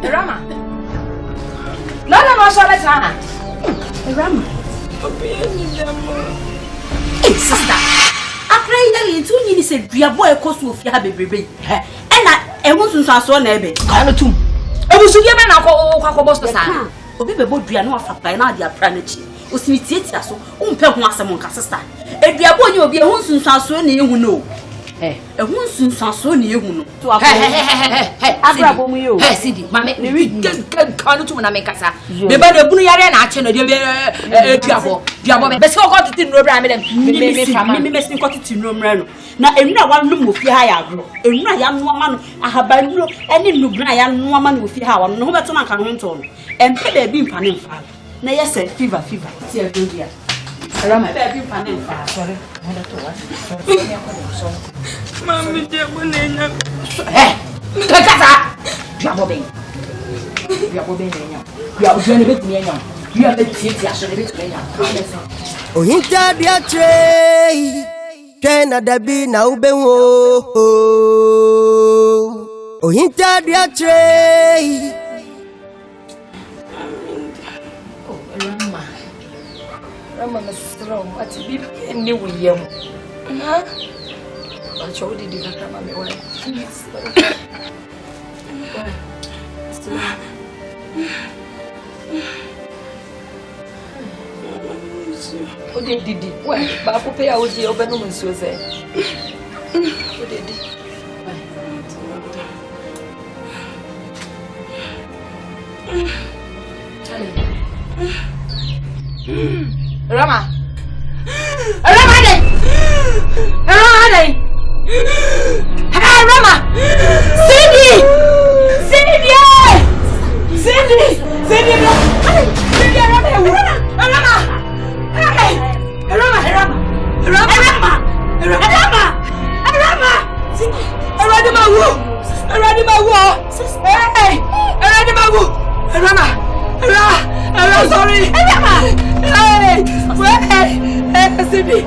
Rama. No, Rama. Hey, sister. After you two you said we are boy cost of your baby. And I want to saw neighbor. I know too. I was to give an alcohol boss to sign. Obi bo dua no afa pa na dia pra na chi osimitiatia so umpe ho asem nka sister eduabo ni obi ehun sunsanso na ehu no ehun sunsanso na ehu no to abrabo mu yo sidi mame ne wi kan to na me kasa me ba na bunu yare na ache no dia eduabo be se ko titi no bra me dem me se ko titi no mra no na enura wa no mo fi ha ya agro enura ya no ama no ahaba no eni no bra ya no ama no fi ha wa no ho beto na kan ho nto no empe da bi mfa ne mfa na yes fever ti e do dia rama da bi mfa ne mfa sorry mo da to wa mami de mo ne nya kaka diabo ben ne nya ya o jene bet ne nya ya bet ti aso ne bet ne nya ohinta dia trey kena dabi na ubenwo ohinta dia trey Rama strong at bib any William. Huh? I showed it in a me way. Oh, they did it. Well, but I pay out the open woman, so say. Oh, they did. Rama. Hey, Rama. Cindy. Sorry. Hey, Cindy.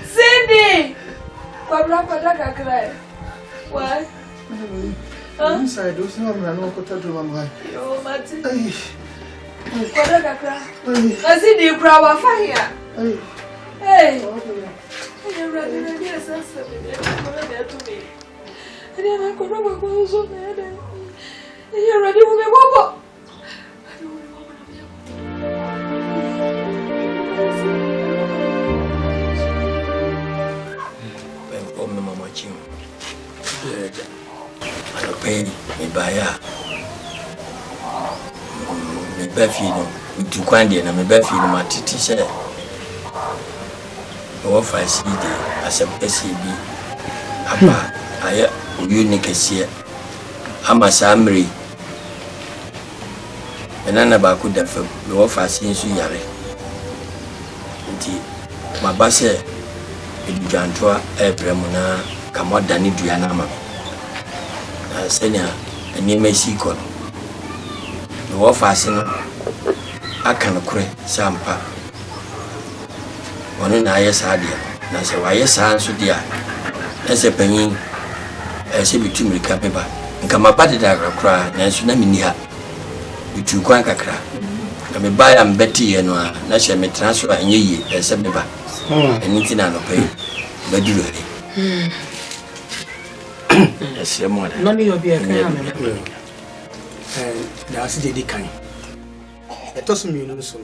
Cindy! Why? Inside, those no man no kota do mama. Yo, Martin. I see the crowd of fire. Hey. I'm ready to get something. And then I could not go so bad. You're ready with me, Bobo. Me baya me bafi no tu kwande na me bafi no matiti se o fa si de asem SB apa aya unique sie ama samri enana ba ku da fam me wo fa sin su yare nti maba se edudwantoa ebremu na kamoda ni dua na ma na senya eni mesi ko me wo fa sin akan kure sampa wono na aye saade na se waye saa so dia na se panyin se bitumri ka peba nka mabade da akra na so na mini ha bitu kwan kakra na me ba ya mbeti ye no na she me transfer anye yi se me ba eni tina no pay ba duro re ese mo da no ni obi e kan me da asije di kan etosu mi no so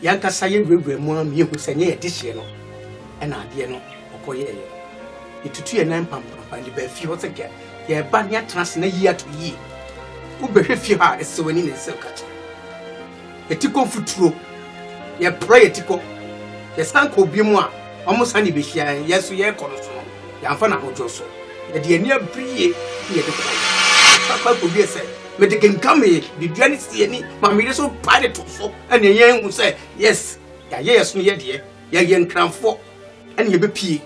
yanka saye wewwe mu am yehu senye ye dihye no na ade no okoye ye itutu ye nan pampampa ndi ba fi ho sege ye ba nya trans na yi ato yi wo behwe fi ha esewani ne se kacha etiko futuro ye pray etiko ye sanko bi mu a omo sani be hia yeso ye kono so no ya mfa na hojo so ye de ani abrie ye de papa ko bi ese me de kenkame di duani sie ni ma me so pare to so ene ye hu say yes ya yes no ye de ye nkranfo ene ye be pie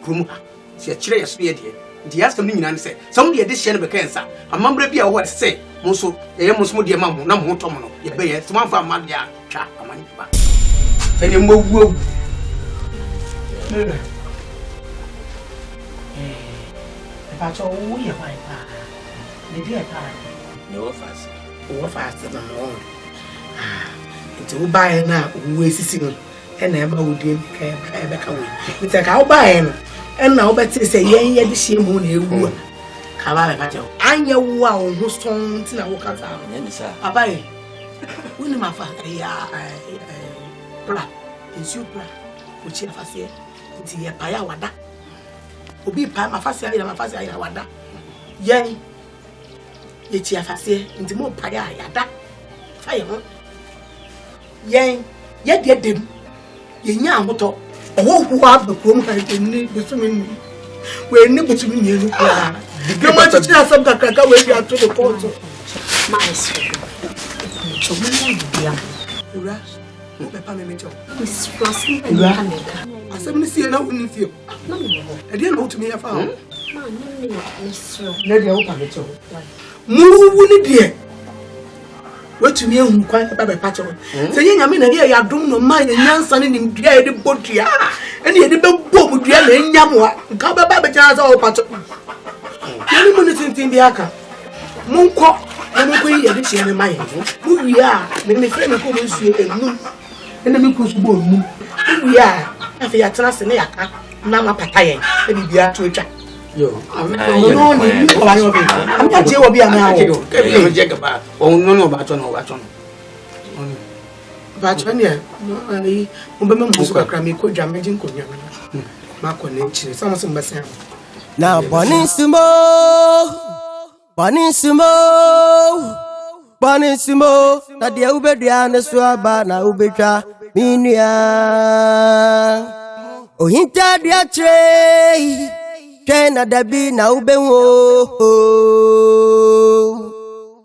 krum ha se kire yes no ye de di asem ni nyina ne say some de hye ne be kansa amambra bi a wo say mo so ye mo so mo de ma mo na mo to mo no ye be ye so man fa ma dia twa amani ba fe ne mo wu ba cho wo ye hwan pa ne dia pa ne wo fast no nti wo bae na wo esisi no na eba wo dem ka ebe ka wo nti ka wo bae no na wo beti se yen ye de hie mu na ewu ka ba ba je anya wo a wo ho son nti na wo ka ta ne ni sa abae wo ni ma fa ya pla nsi pla wo chi afase nti ye pa ya wada obi pa ma fase ya wada yen ye chi afase nti mo pa ya da fa ye ho yen ye de dem ye nya ahoto owo ku abekrom ka ni besumi ni we ni butumi ni enu kwa de ma chi asam kakaka we bi ato de ponto ma ese so mo na bia ura mo pe pa me mejo Miss Rosin and Canada asam ni sie na woni fie no e de na wotumi ya fa ho ma no Miss Ro na de wo pa mejo mu ni de wetumi ehun kwan ba be pacho se ye nyame na ye yadom no ma ye nyansa ne nim dua ye de bodua ene ye de be bom dua na nyamoa nka ba be kira za o pacho ye ni mo ne tintin bi aka munko na munko ye de hye ne ma ye mu wi a me frɛ me ko mo nsuo enu ene me ko su bo nu mu wi a afi ya tena se ne yaka na ma pata ye e bibia to atwa yo no ni ko la yo bi am ta je wo bi ama wo ke bi no je ka ba o no ba to no ba to ne ani mo be mo so kakra me ko dwa me jin ko nyame ma ko ne chire so mo so mbasa na bonisumo na dia ubedua ne so aba na ubetwa minua ohinta dia chire Kena dabi na ubenwo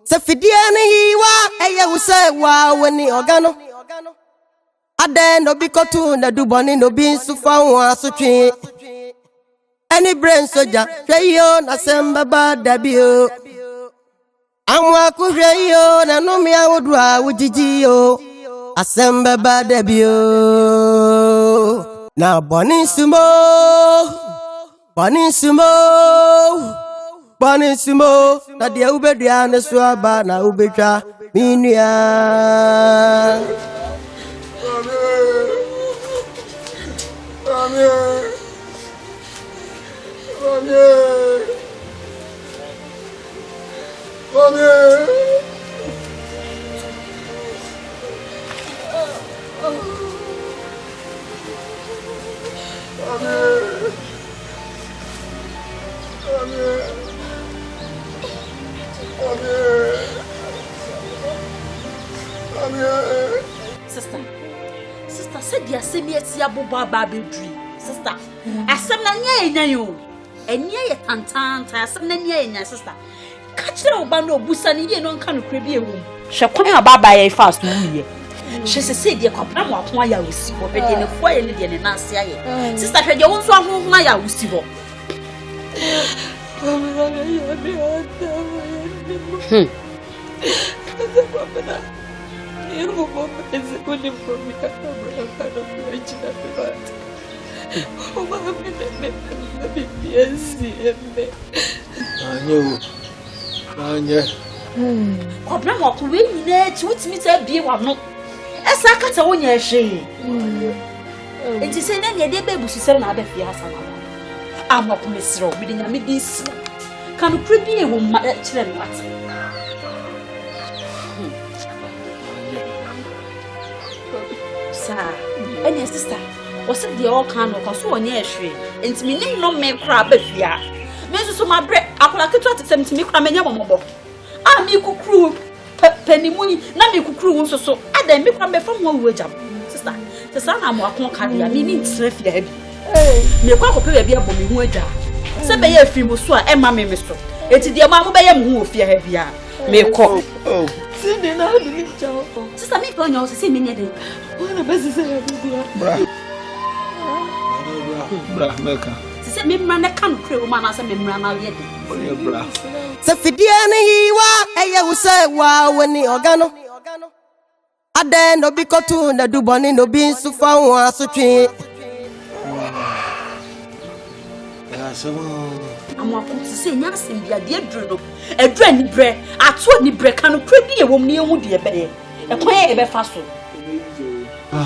Safidia ni hiwa eye use wa weni ogano Ade no bikotu na duboni no binsu fa asotwe Any brain soja hweyo na semba ba dabi o Amwa ku hweyo na no mi awodua wujiji o Asemba ba dabi o Na bonisumo Bonisumo na dia ubedua ne so aba na ubetwa minua Sister said ya semi eti aboba ba bedri. Sister, asem na nya enya yo. Enya ye tantan, asem na nya enya sister. catch the bando busani ye no kan krebi ewu hwe kwan ababa ye fast no ye she say dey kwapra mo akon aya usi ho be dey ne fo ye ne dey ne nanse aye sister hwe dey won so ahonhon aya usi ho Kwapra mo akon we nyina ti wutimi ta bie wa no esa kata wonya hwe enti se na ne dey be bususem na aba fie hasa na ama ko mesro bi de nyame di si kan krebi e wo ma kire me wat sa ene sister o se de o kan no ko so wonya hwe enti me nim no me kra aba fie a me so ma bre akola ketu atesem ti me kra me nya momobo a me kukuru penimuni na me kukuru won so adan me kra me fam wo wajam sister se sa na mo akon kare a me ni ntire fie ha bi me kwa kope bia bo me hu adwa se be ya film so a e ma me so eti de ma mo be ya me hu ofie ha bia me ko si de na do ni chawo sister me ko nyo se me ne de wona be se ya bia bra meka se me mra na kan kre wo ma na se me mra na ye de bra se fidie ne yiwa eye wo se wa woni ogano ade no bi kotu na duboni no bi nsu fa ho asotwe I'm going to say, Nancy, be a dear Druno, a dreaded bread, I told the bread can creepy a woman near would be a bear, a quiet ever fast. I'm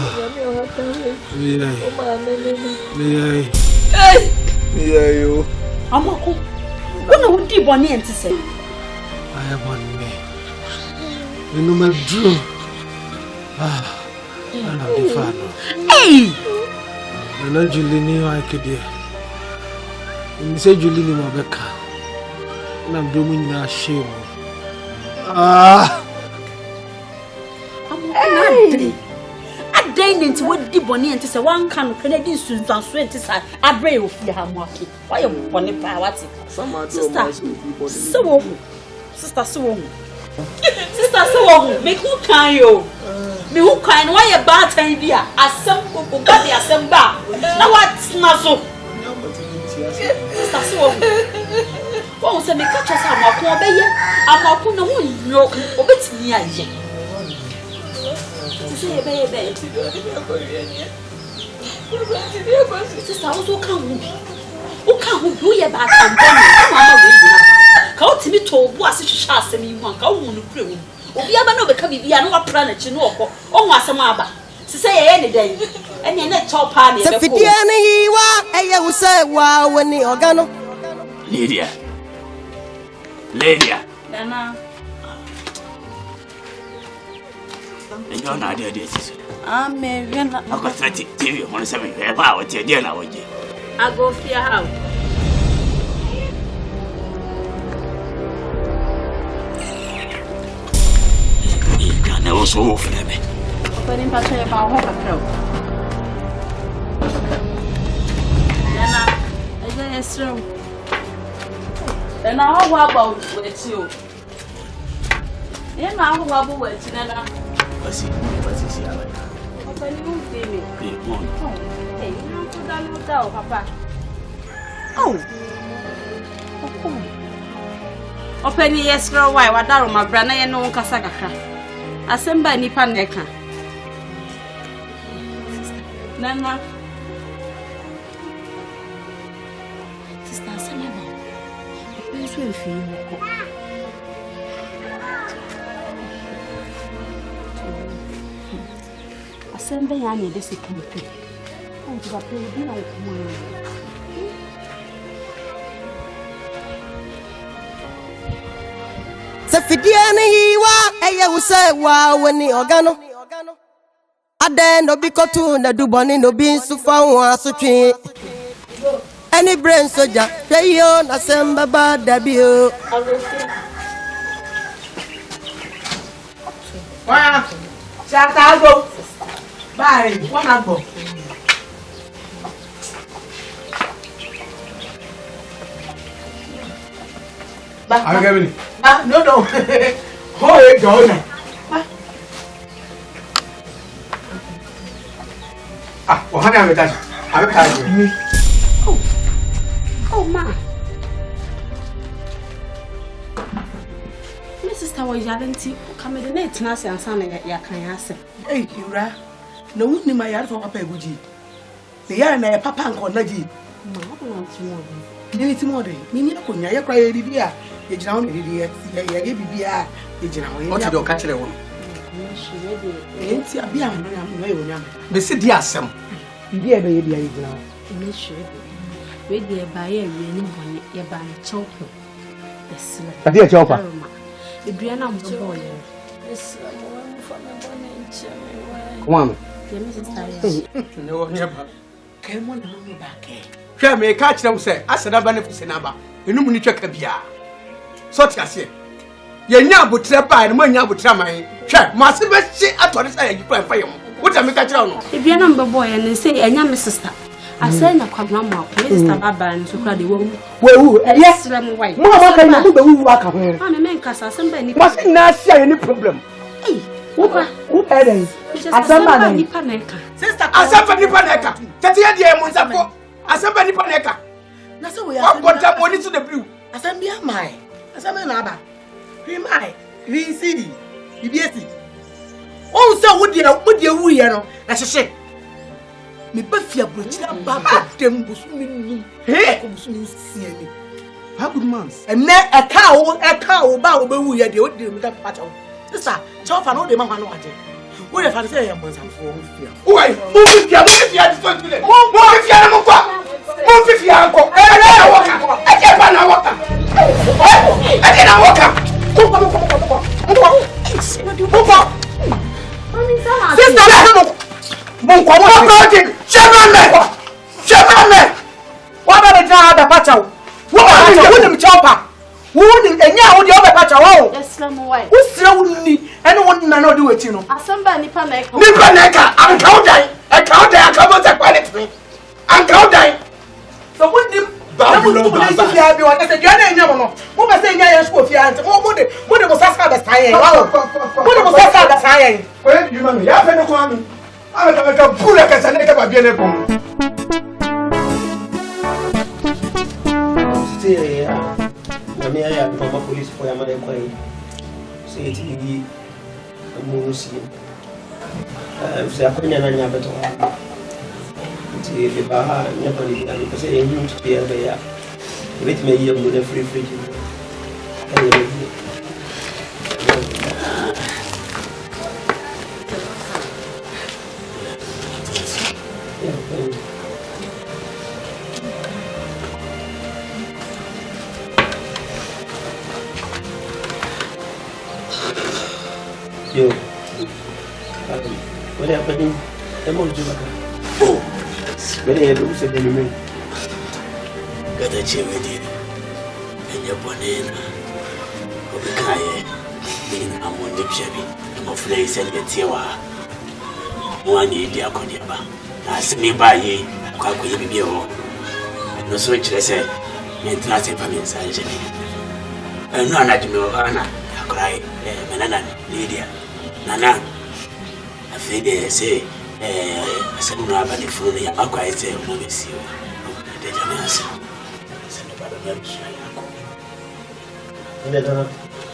not going to do one to say. I have one me. You know my Drew. I'm not the father. Hey! I'm not Julie, I could hear. You say Julie Mabeka. And I'm doing that shame. I didn't what the bonnie and to say one can Canadian students and sweat is a brave of your hammocky. Why am one power? Sister, so sister, so make who can you? Me who can why a bad idea? Assemble, body assemble. Now what's not so? Sister, so oh, say me catch us am akon obeye am akon no hu yo obetimi aye say be sister also kan hu ye ba kan ba ma we yina ka otimi to bu ase hwehwe asem yi hu ka hu no kure hu obi aba no be ka bibia no wapra na chi no okọ onwu asem aba se ye ne dan ene na chop pa ne be ko se fidie ne yiwa eye wo se wa woni ogano Lydia. Nana. And you're not there, this. I'm a winner. I got 30 TV on 7 hours. I go for your house. You can also offer me. But in Pacha about Hopper Crow. Nana, I just room. And now how about with you? And now how about with you, Nana? What's it? Open you, baby. Hey, you don't put that no doubt, Papa. Oh. Open yes, girl, why? What are my brother and no Casagaka? Assemble Nipa Neka. Nana. Sister, Samaba. Will feel Assemble yani de se kampe. On va payer bien au moins. Se fidie ne yiwa eye wo se wa woni ogano ade no bi kotu na duboni no bi nsu fa ho asotwe any brain soldier say yo na semba ba dabio wa chatago bye wana go I'm going. No. Oh, go now. Oh, honey, I'm a Oh, ma. My sister was Yalanti, come in the net, and I say, Asante, Yakan. Hey, Yura. No one in my yard for Papa Guji. The yarn I papa and Conaji. Anything more than Nina, I cry, dear. You drown it, dear. I gave you beer. You drown. What you don't catch the one? Ain't a beer, no, but sit dear, some. Dear baby, I drown. With the buyer, you know, you're buying chocolate. Yes, a dear chopper. The Brianna boy. Yes, come on. No, never. Come on, back. Shall me catch them, say, I said, I benefit number. You know, when you check a beer. So, I say, you're now but trap by the money I would try my trap. Must be shit. I thought I put fire. What am I catching on? If you're number boy and they say, and your sister. I said, I come now, please, Baba, and so called the woman. Well, yes, I'm white. Mamma, can you do walk away? I'm a man, Casa, somebody must not share any problem. Hey, who had it? Asante Paneka. Sister, Asante Paneka. Tatia dear Monsapo, Asante Paneka. That's why I got that money to the blue. Asante Mmaa. Asante Naba. Mmaa. We see. Ibiesi. Oh, so would you we know? That's a shame. Me bafia brochira baba dem busumi busumi siani how good months and na e ka ba obewu ye de o de me ka pacha o sister chofa no de ma hwa no age wo ye fa say ye monsamfo fia why mo fia di so tule mo fia na mo kwa mo fia anko e na waka e ke pa na waka e ke na waka sister mon kwa mo project chemame wa ba be jan da pacha wo ba ni chopa wo ni enya wo de o be pacha wo Islam why wo sira wo ni ene wo na na o de weti no Asamba nipa na eka an kaudan akabo ta quality an kaudan so wo ni ba bu no ba ba ya bi wa na se na enya mo no mo ba se enya ye school fi ante mo de mo sasa da sai wa mo de mo sasa da sai ko you man ya fe no ko ami Aka pula kasane ka babiene ko. Stay na me ya mama police for yama de kwai. Say it ni amu si. Se akonya na nya beto. Ti be ba nya pa ni ani ko se yin ti ya be ya. Wait me ye mu de free. Yo, what happened? I'm on Jumaka. Oh, when I do say the name, got a chair with you, and your bonnet, or the Kaye, being among the Chevy, and of lace and the Tiwa. One idea, Kodiaba. As me by ye, Kaku be your no switch, I say, interesting for me, Sanjay. And none at me, Anna, cry, Manana, Lydia. Nana, I feel they say, I said, no, but if only I'm quite say, Movies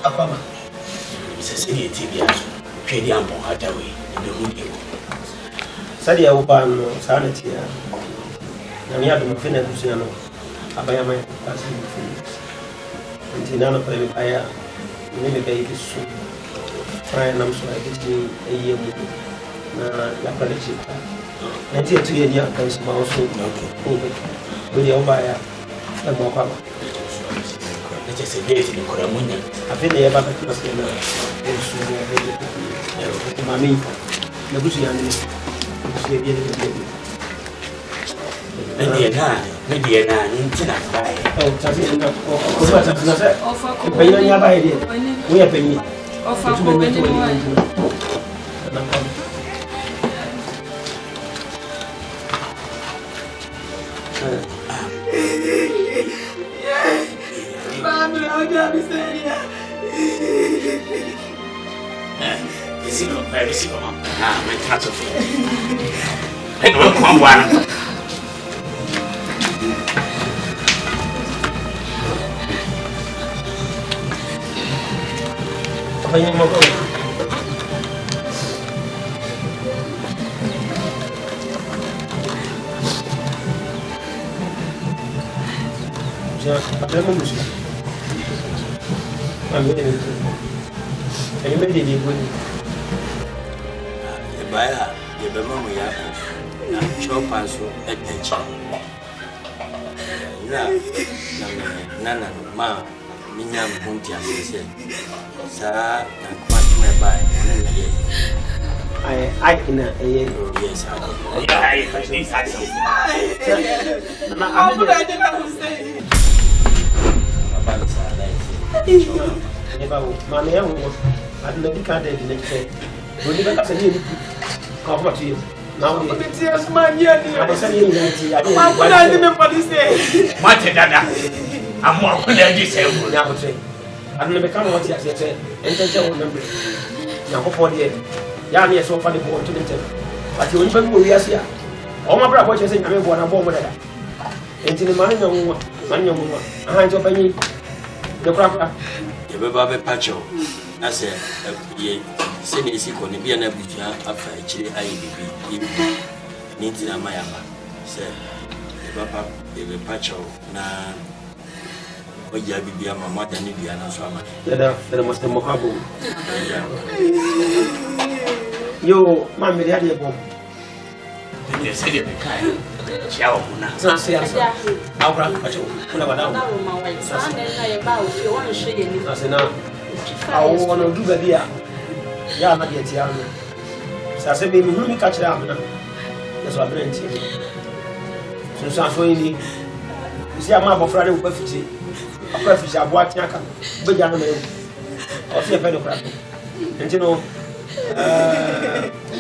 Akan. Sisi TV Twi ambo hata we ndio mudi. Sadi ya upano sana tia. Na mimi ndo mfanya kuhusiana abaya mai basi mfanya. Ntinana kwa hiyo aya mimi kaidi su. Fry na mswa kiti iye mu na ya pale chika. Na tia tu yeye Akan sima oso okay. Bodi ya ubaya na kwa Let's say this in Koramunya. I feel the Baba to us in the Mammy. The Bushi and Is it not very simple? Ah, my touch of it. And welcome one. Baya, the Bama, chop and so at the chop. Nana, ma, Minyam Puntia said, Sir, and quite my buy. I in a yes, Yami is so funny for to the but you won't be here. All my brother watches saying, I'm going to bomb there. And in the man, I hand up any the crap. The Baba Pacho, I said, send a sick on the Biana after Chile IDB. Needs in a Mayama. Said, Papa, the Pacho, na. Oh, yeah, be a mamma than you are not so much. There must be Mohabu. Yo, Mammy, the idea bomb. You said you're the kind. Ciao, say, I'll grab Pacho. Whatever down. I say now, I want to do the dear. Yeah, not yet, young. So I said, baby, who me catch them? That's what I'm doing. So I'm showing you. You see, I'm a Friday with perfect. A perfect job, what you can, but young man, or see a penny crap. And you know,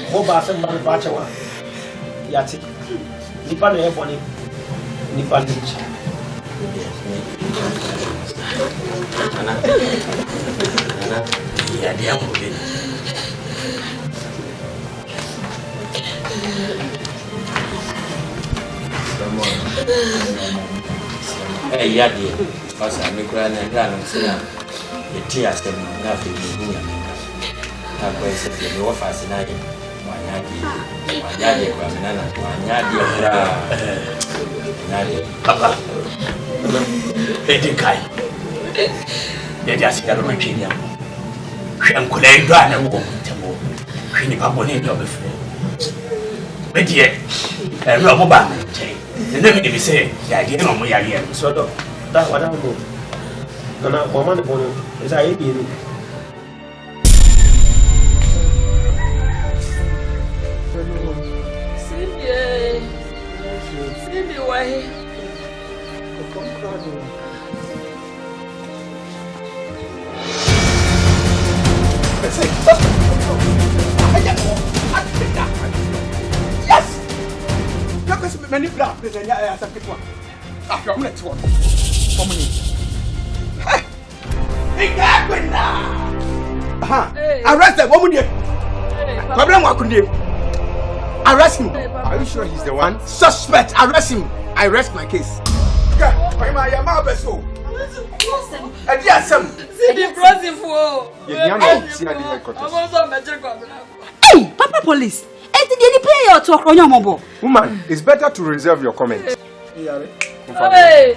Boba and Bachawa, Yati, Nipan Ebony, Nipan Beach. Yeah, the apple. Hey, Yadi, because I'm a grand and grand, the tears them nothing to do. I'm going to say, you're fascinating. One yadi, Papa, Edikai. They just got a machine. Shem could I run a woman to move. She never won in your before. But yet, a rubber band. The name of the say, the idea of my idea. So that what I know. And now, one of the is I eat. Many black prison, yeah, some people. After a minute, one. Arrest that woman here. Problem what could you? Arrest him. Are you sure he's the one? Suspect, arrest him. I rest my case. Hey, Papa Police. Woman, it's better to reserve your comments. Hey,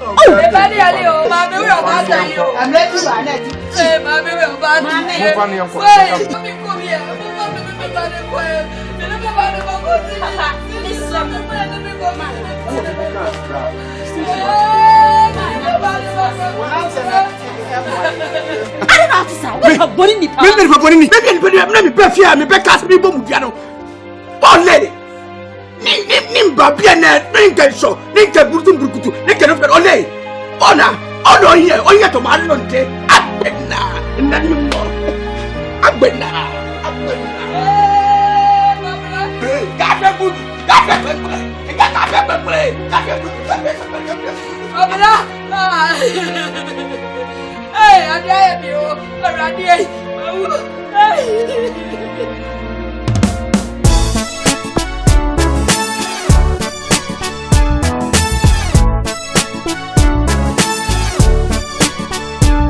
Nimba bien ninka show ninka burtum burkutu ninka no fer ole ona here to malonte abena nanimbo abena gafe good Hey,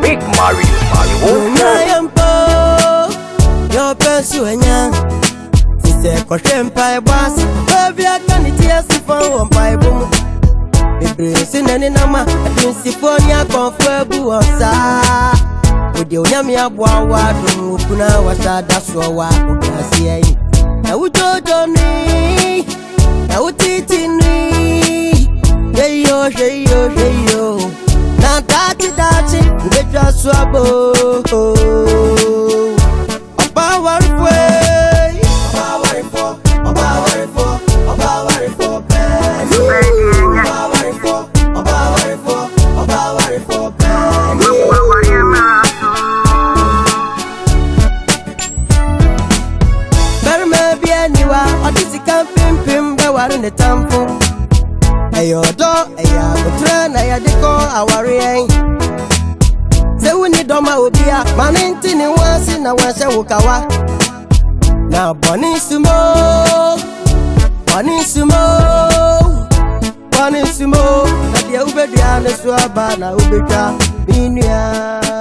Big Mario. Your pensuenya. Sister Koshem Pie Bass. Baby, I can't hear one pie boom. Sin any number, I can see for ya comfortable or sa. With your yammy up one word, Puna was that's what I see. I would go me, I would eat in me. Hey yo. Now that's it, get your swabbo. A power way, in the temple. Ayo do, aya butra na ya diko aware. Se woni doma obia, maninti ni wansi na wanse wukawa. Na boni sumo, na dia ubedua na suaba na ubeta minua.